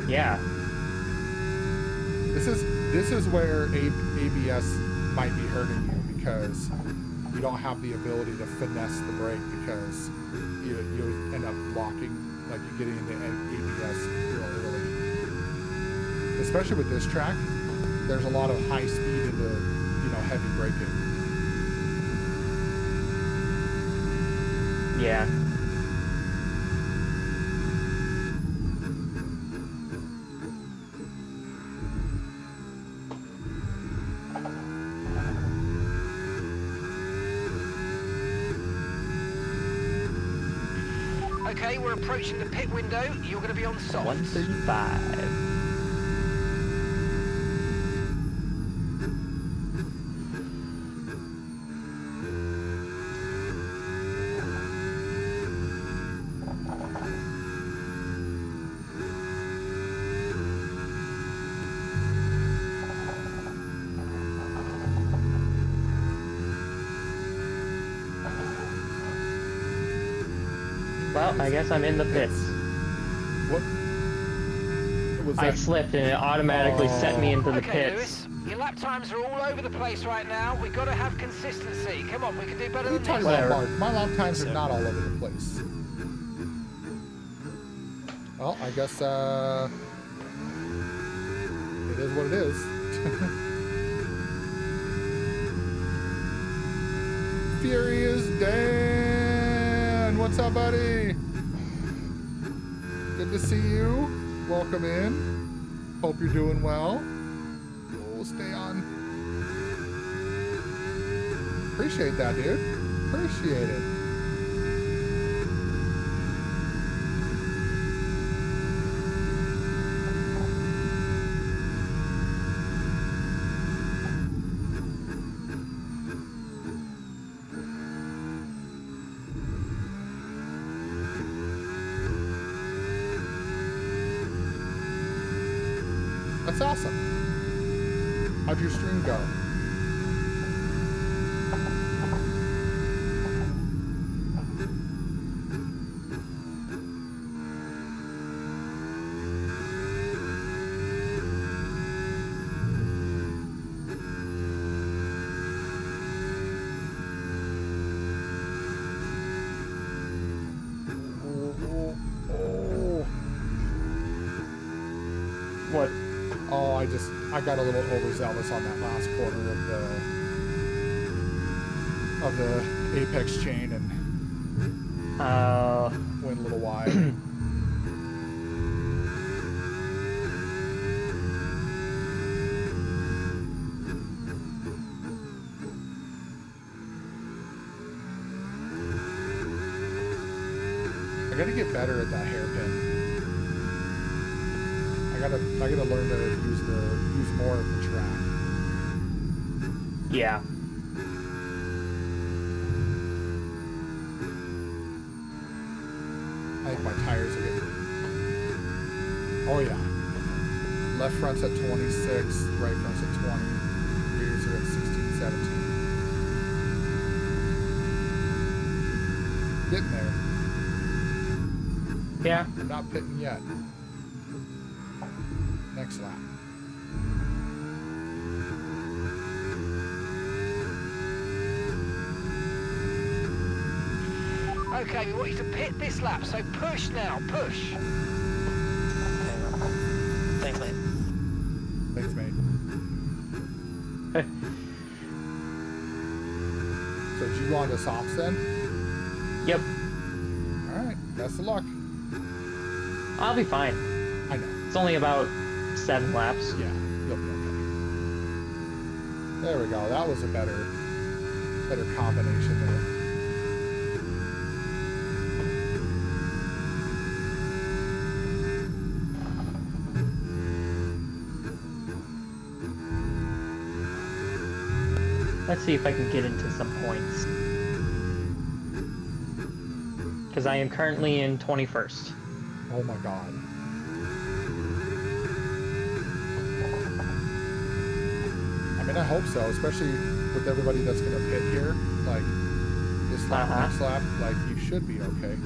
Yeah. This is where ABS might be hurting you because you don't have the ability to finesse the brake because you end up locking, like you're getting into ABS real early. Especially with this track, there's a lot of high speed into, heavy braking. Yeah. Okay, we're approaching the pit window. You're going to be on soft. 135. Well, I guess I'm in the pits. What was I that? slipped and it automatically set me into the Okay, pits. Lewis, your lap times are all over the place right now. We've got to have consistency. Come on, we can do better What are you than talking this. about, Whatever. Mark? My lap times are not all over the place. Well, I guess it is what it is. Furious Dan! What's up, buddy? Good to see you. Welcome in. Hope you're doing well. We'll stay on. Appreciate that, dude. Appreciate it. That's awesome. How'd your stream go? What? Oh, I got a little overzealous on that last corner of the apex chain and went a little wide. I gotta get better at that hairpin. I gotta learn to use more of the track. Yeah. I think my tires are getting. Oh yeah. Left front's at 26, right front's at 20, rears are at 16, 17. Getting there. Yeah. I'm not pitting yet. Next lap. Okay, we want you to pit this lap, so push now, push. Thanks, mate. Thanks, mate. So did you go on to softs then? Yep. Alright, best of luck. I'll be fine. I know. It's only about 7 laps. Yeah, you'll be okay. There we go. That was a better combination there. Let's see if I can get into some points. Because I am currently in 21st. Oh my god. I mean, I hope so, especially with everybody that's going to pit here. Like, this lap, next lap, like, you should be okay.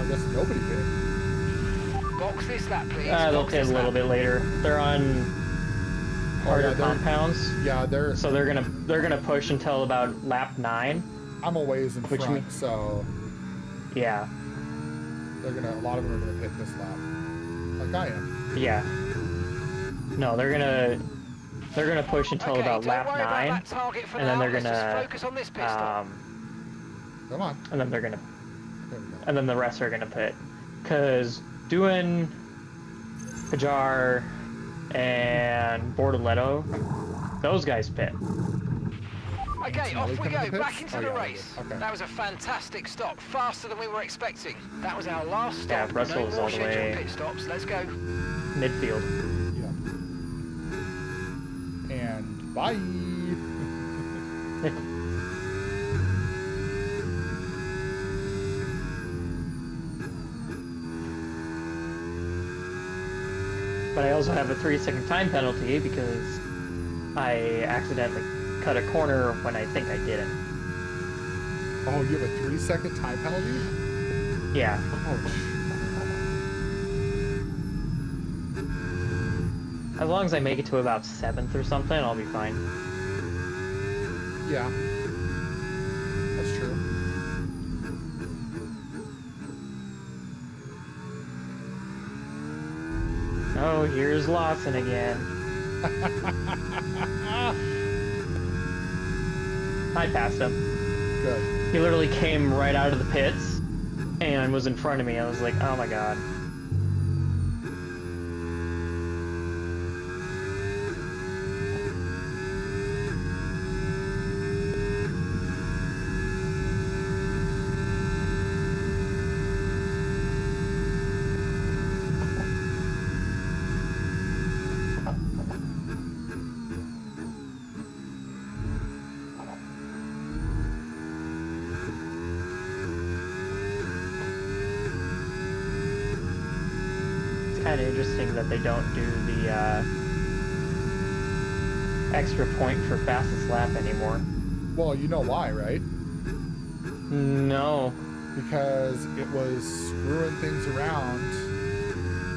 guess nobody did. Box this lap, please. They'll Box pit a this little lap. bit later. They're on harder compounds. Yeah, So they're gonna push until about lap 9. I'm a ways in Which front, means- so Yeah. a lot of them are gonna hit this lap, like I am. Yeah. No, they're gonna push until Okay, about don't lap worry about 9, that target for and then now. they're Let's just gonna focus on this pit stop. Come on. and then they're gonna, There we go. and then the rest are gonna pit, cause doing Pajar and Bortoletto, those guys pit. Okay, Are off we we coming go, to pits? back into Oh, the yeah, we're race. good. Okay. That was a fantastic stop, faster than we were expecting. That was our last stop. Yeah, Russell no was more all the scheduled way- pit stops. Let's go. Midfield. Yeah. And bye. But I also have a 3-second time penalty because I accidentally cut a corner when I think I didn't. Oh, you have a 3-second time penalty? Yeah. Oh, As long as I make it to about 7th or something, I'll be fine. yeah. That's true. Oh, here's Lawson again. I passed him. Good. He literally came right out of the pits and was in front of me. I was like, oh my god. Kind of interesting that they don't do the extra point for fastest lap anymore. Well, you know why, right? No. Because it was screwing things around,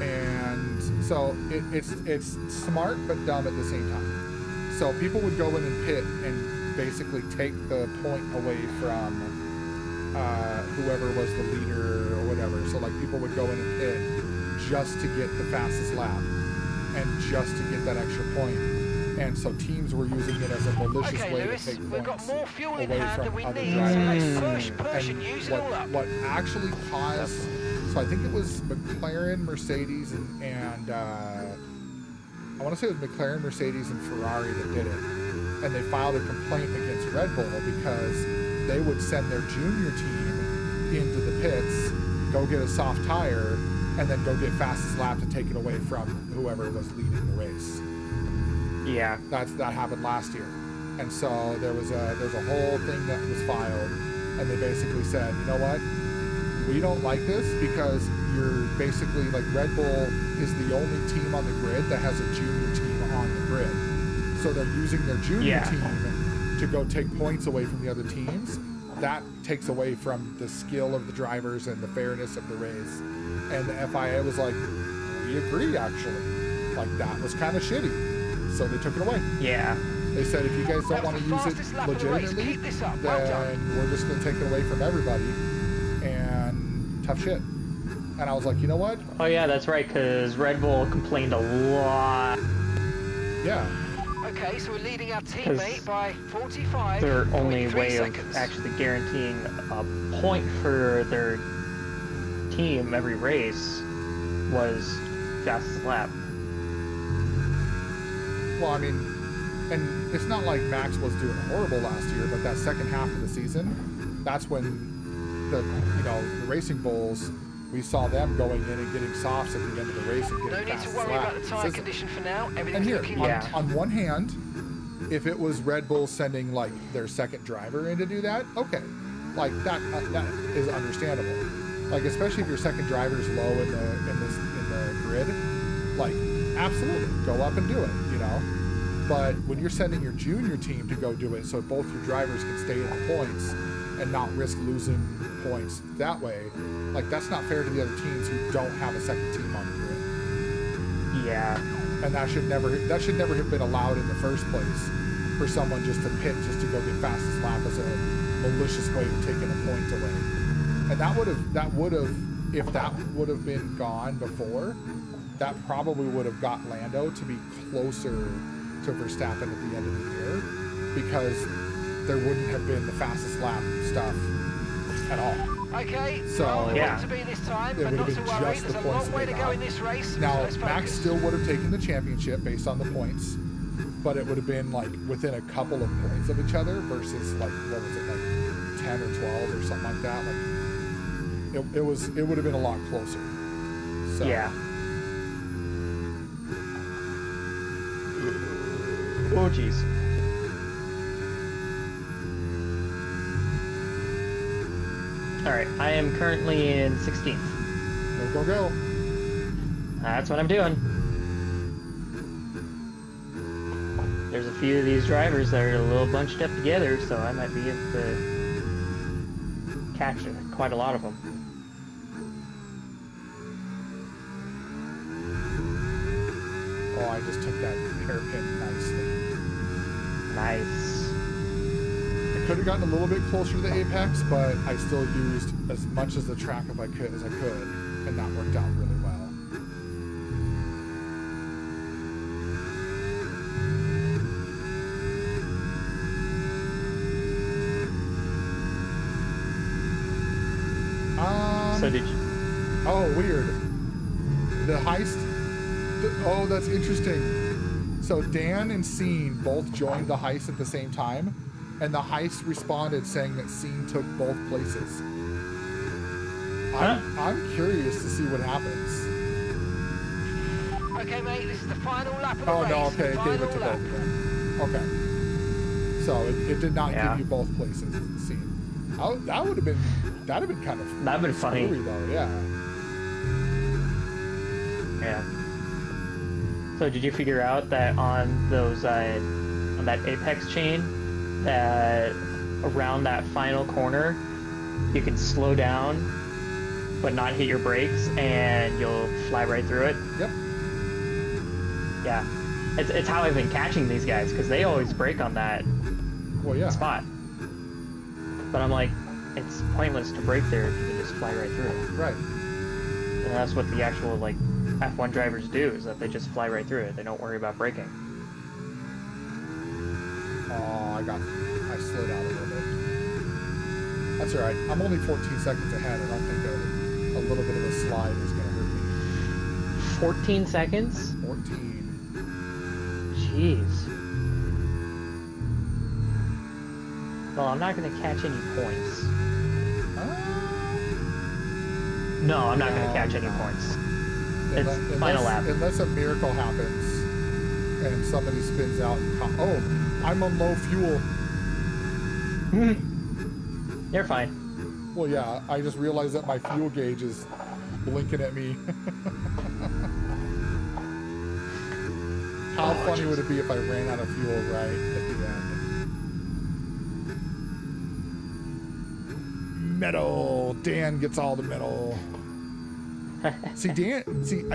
and so it's smart but dumb at the same time. So people would go in and pit and basically take the point away from whoever was the leader or whatever. So like people would go in and pit just to get the fastest lap and just to get that extra point. And so teams were using it as a malicious Okay, way Lewis, to take we've got points more fuel in away hand than from we other need, so drivers. let's push and use it all up. What actually caused, so I think it was McLaren, Mercedes, and I want to say it was McLaren, Mercedes, and Ferrari that did it. And they filed a complaint against Red Bull because they would send their junior team into the pits, go get a soft tire, and then go get fastest lap to take it away from whoever was leading the race. Yeah. That happened last year, and so there's a whole thing that was filed, and they basically said, you know what, we don't like this because you're basically like Red Bull is the only team on the grid that has a junior team on the grid, so they're using their junior team to go take points away from the other teams. That takes away from the skill of the drivers and the fairness of the race. And the FIA was like, we agree, actually. Like, that was kind of shitty. So they took it away. Yeah. They said, if you guys don't That want was to the use fastest it lap of the race. legitimately, Keep this up. Well done. then we're just going to take it away from everybody. And tough shit. And I was like, you know what? Oh yeah, that's right, because Red Bull complained a lot. Yeah. Okay, so we're leading our teammate by 45. Their only way seconds. of actually guaranteeing a point for their team every race was fastest lap. Well, I mean, and it's not like Max was doing horrible last year, but that second half of the season, that's when the Racing Bulls, we saw them going in and getting softs at the end of the race and No getting need to fastest worry lap. about the tyre condition for now. And Everything's here, looking on one hand, if it was Red Bull sending like their second driver in to do that, okay, like that is understandable. Like especially if your second driver's low in the grid, like absolutely go up and do it, you know. But when you're sending your junior team to go do it, so both your drivers can stay in the points and not risk losing points that way. Like, that's not fair to the other teams who don't have a second team on the grid. Yeah. And that should never have been allowed in the first place, for someone just to pit just to go get fastest lap as a malicious way of taking a point away. And if that would have been gone before, that probably would have got Lando to be closer to Verstappen at the end of the year, because there wouldn't have been the fastest lap stuff at all. Okay, So, well, yeah. to be this time, It but would not have to been worry. just There's the a points long that way they to go got. in this race. Now, so let's Max focus. still would have taken the championship based on the points, but it would have been like within a couple of points of each other versus like, what was it, like 10 or 12 or something like that. Like, it would have been a lot closer. So, Yeah. Oh, jeez. Alright, I am currently in 16th. Go. That's what I'm doing. There's a few of these drivers that are a little bunched up together, so I might be able to catch quite a lot of them. Oh, I just took that hairpin nicely. Nice. I could have gotten a little bit closer to the apex, but I still used as much as the track as I could, and that worked out really well. So did you... Oh, weird. The heist. Oh, that's interesting. So Dan and Scene both joined the heist at the same time, and the heist responded saying that Scene took both places. I'm curious to see what happens. Okay, mate, this is the final lap of the Oh race. no, okay, it the gave it final to lap. both of them. Okay. So it did not Yeah. give you both places, Scene. That'd have been kind of That'd been funny. screwy though, yeah. Yeah. So did you figure out that on those on that apex chain, that around that final corner, you can slow down but not hit your brakes and you'll fly right through it? Yep. Yeah. It's how I've been catching these guys, because they always brake on that Well, yeah. spot. But I'm like, it's pointless to brake there if you can just fly right through it. Right. And that's what the actual, like, F1 drivers do, is that they just fly right through it. They don't worry about braking. Oh, I slid out a little bit. That's alright. I'm only 14 seconds ahead. I don't think a little bit of a slide is going to hurt me. 14 seconds? 14. Jeez. Well, I'm not going to catch any points. No, I'm not going to catch any points. It's final lap. Unless a miracle happens and somebody spins out and oh, I'm on low fuel. You're fine. Well, yeah, I just realized that my fuel gauge is blinking at me. How funny would it be if I ran out of fuel right at the end? Medal. Dan gets all the medal. See, I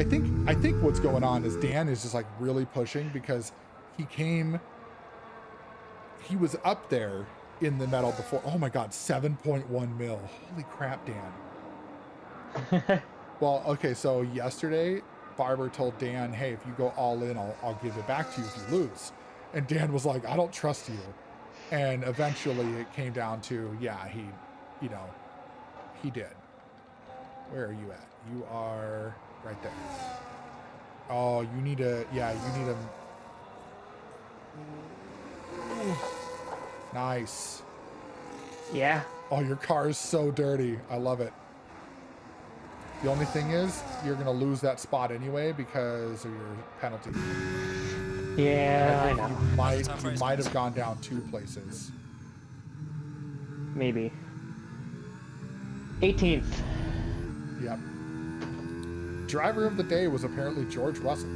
think what's going on is Dan is just like really pushing, because he was up there in the medal before. Oh my God, 7.1 mil. Holy crap, Dan. Well, okay, so yesterday, Barber told Dan, hey, if you go all in, I'll give it back to you if you lose. And Dan was like, I don't trust you. And eventually it came down to, yeah, he did. Where are you at? You are right there. Oh, you need a. Nice. Yeah. Oh, your car is so dirty. I love it. The only thing is, you're going to lose that spot anyway because of your penalty. Yeah, I know. You might have gone down 2 places. Maybe. 18th. Yep. Driver of the day was apparently George Russell.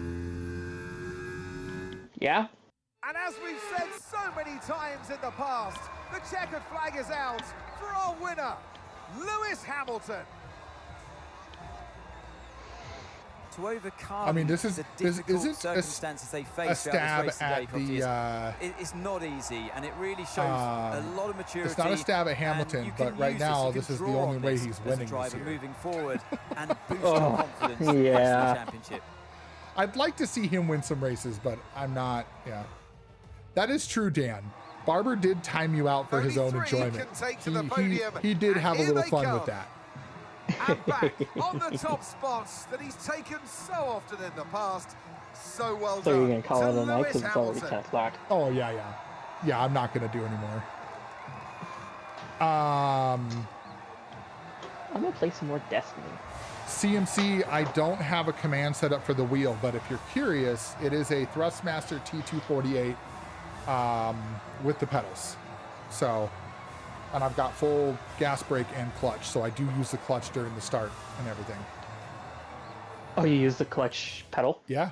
Yeah? And as we've said so many times in the past, The checkered flag is out for our winner, Lewis Hamilton. To overcome I mean, this the isn't difficult a circumstances they a face stab throughout this race today, at the. it's not easy, and it really shows a lot of maturity. It's not a stab at and Hamilton, you can but right use now you this can is the draw only on way this he's as a winning this driver year. moving forward and boost your confidence in the yeah. championship. I'd like to see him win some races, but I'm not. Yeah, that is true, Dan. Barber did time you out for his own Only three enjoyment. can take to the podium, He did and have a here little they fun come. with that. And back on the top spots that he's taken so often in the past. So well So you're done gonna call to it a night Lewis because it's already Hamilton. 10 o'clock. Oh yeah. I'm not gonna do anymore. I'm gonna play some more Destiny. CMC, I don't have a command set up for the wheel, but if you're curious, it is a Thrustmaster T248 with the pedals. So, and I've got full gas brake and clutch, so I do use the clutch during the start and everything. Oh, you use the clutch pedal? Yeah.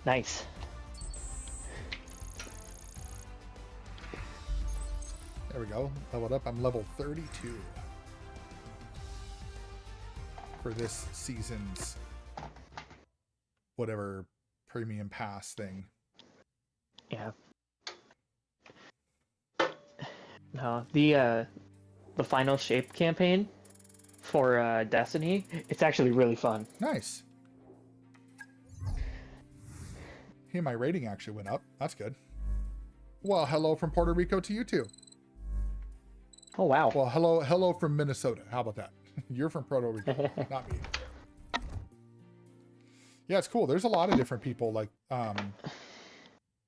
Nice. There we go. Leveled up. I'm level 32 for this season's whatever premium pass thing. Yeah. No, the final shape campaign for Destiny, it's actually really fun. Nice. Hey, my rating actually went up. That's good. Well, hello from Puerto Rico to you too. Oh wow. Well, hello from Minnesota. How about that? You're from Puerto Rico, not me. Yeah, it's cool. There's a lot of different people. Like,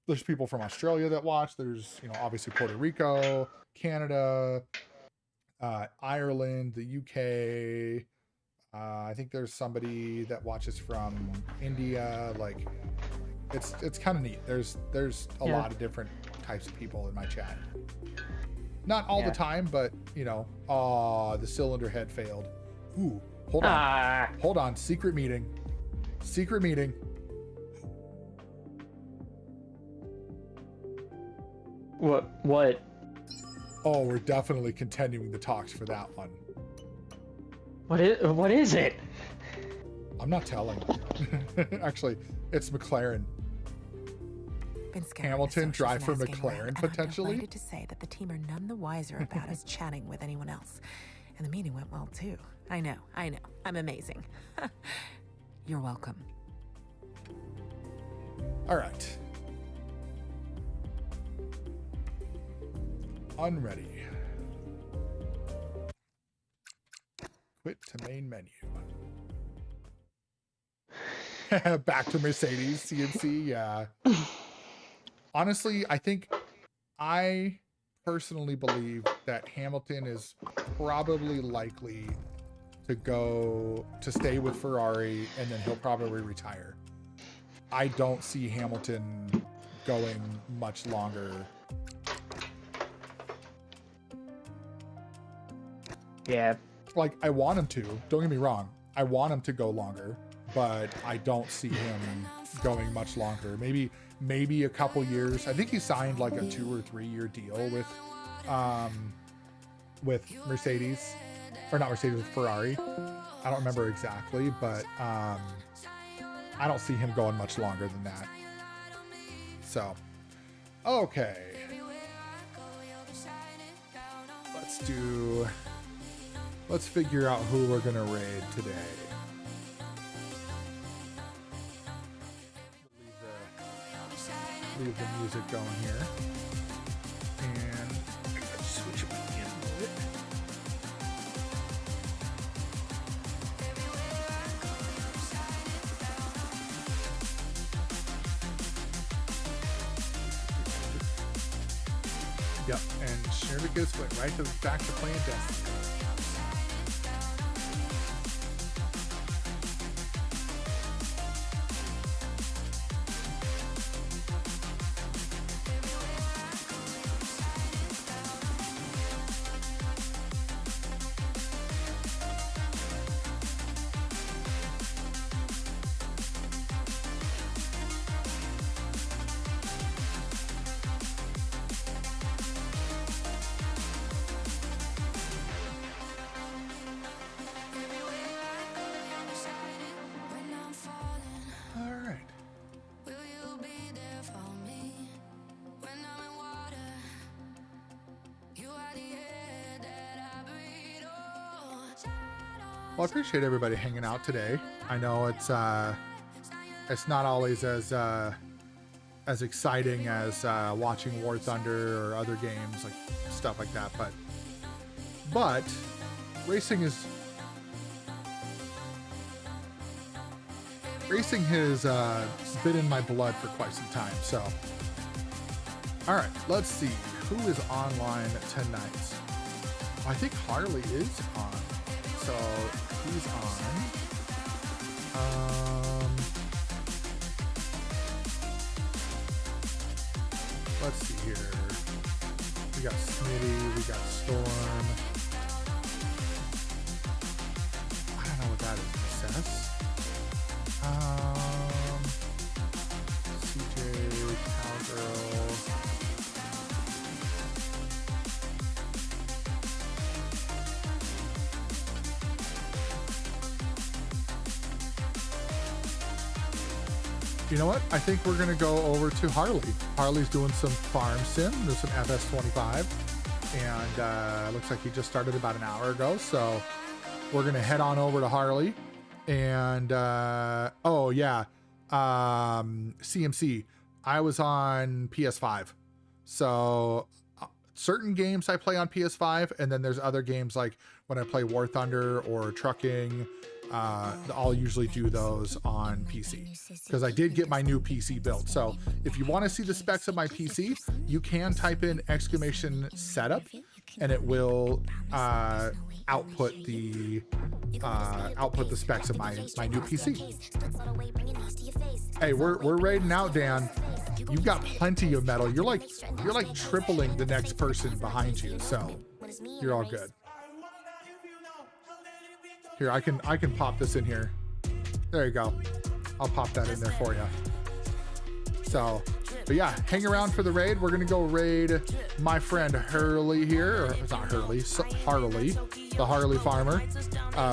there's people from Australia that watch. There's, obviously Puerto Rico, Canada, Ireland, the UK. I think there's somebody that watches from India. Like, it's kind of neat. There's a lot of different types of people in my chat. Not all the time, but the cylinder head failed. Ooh, hold on. Hold on. Secret meeting. What? Oh, we're definitely continuing the talks for that one. What is it? I'm not telling. Actually, it's McLaren. Hamilton drive for McLaren potentially. I'm delighted to say that the team are none the wiser about us chatting with anyone else, and the meeting went well too. I know. I'm amazing. You're welcome. All right. Unready. Quit to main menu. Back to Mercedes CNC. Yeah. Honestly, I personally believe that Hamilton is probably likely to stay with Ferrari, and then he'll probably retire. I don't see Hamilton going much longer. Yeah. Like, I want him to. Don't get me wrong. I want him to go longer, but I don't see him going much longer. Maybe a couple years. I think he signed like a 2 or 3 year deal with Mercedes, or not Mercedes, with Ferrari. I don't remember exactly, but I don't see him going much longer than that. So, okay. Let's figure out who we're gonna raid today. Leave the music going here. And I gotta switch it back in a little bit. Yep, and Shervicus went right back to playing Destiny. Well, I appreciate everybody hanging out today. I know it's not always as exciting as watching War Thunder or other games, like stuff like that, but racing has been in my blood for quite some time. So, all right, let's see who is online tonight. I think Harley is on, so he's on. Let's see here. We got Smitty, we got Storm. I don't know what that is. Recess. CJ, Cowgirl. You know what? I think we're gonna go over to Harley. Harley's doing some farm sim, there's some FS25, and looks like he just started about an hour ago. So we're gonna head on over to Harley, and oh yeah, CMC. I was on PS5, so certain games I play on PS5, and then there's other games like when I play War Thunder or trucking. I'll usually do those on PC because I did get my new PC built. So if you want to see the specs of my PC, you can type in !setup and it will output the specs of my new PC. Hey, we're raiding out, Dan. You've got plenty of metal. You're like tripling the next person behind you, so you're all good. Here, I can pop this in here. There you go. I'll pop that in there for you. So, but yeah, hang around for the raid. We're gonna go raid my friend Hurley here, or it's not Hurley, Harley, the Harley farmer.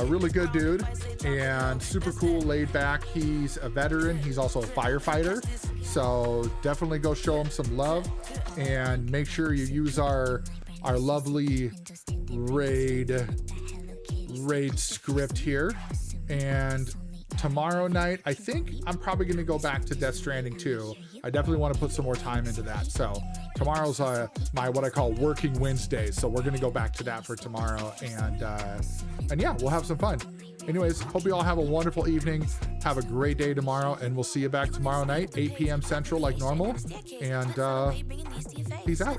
Really good dude and super cool, laid back. He's a veteran. He's also a firefighter. So definitely go show him some love and make sure you use our lovely raid script here. And tomorrow night, I think I'm probably going to go back to Death Stranding 2. I definitely want to put some more time into that. So tomorrow's my what I call working Wednesday. So we're going to go back to that for tomorrow, and yeah, we'll have some fun. Anyways, hope you all have a wonderful evening. Have a great day tomorrow, and we'll see you back tomorrow night, 8 p.m. Central like normal. And peace out.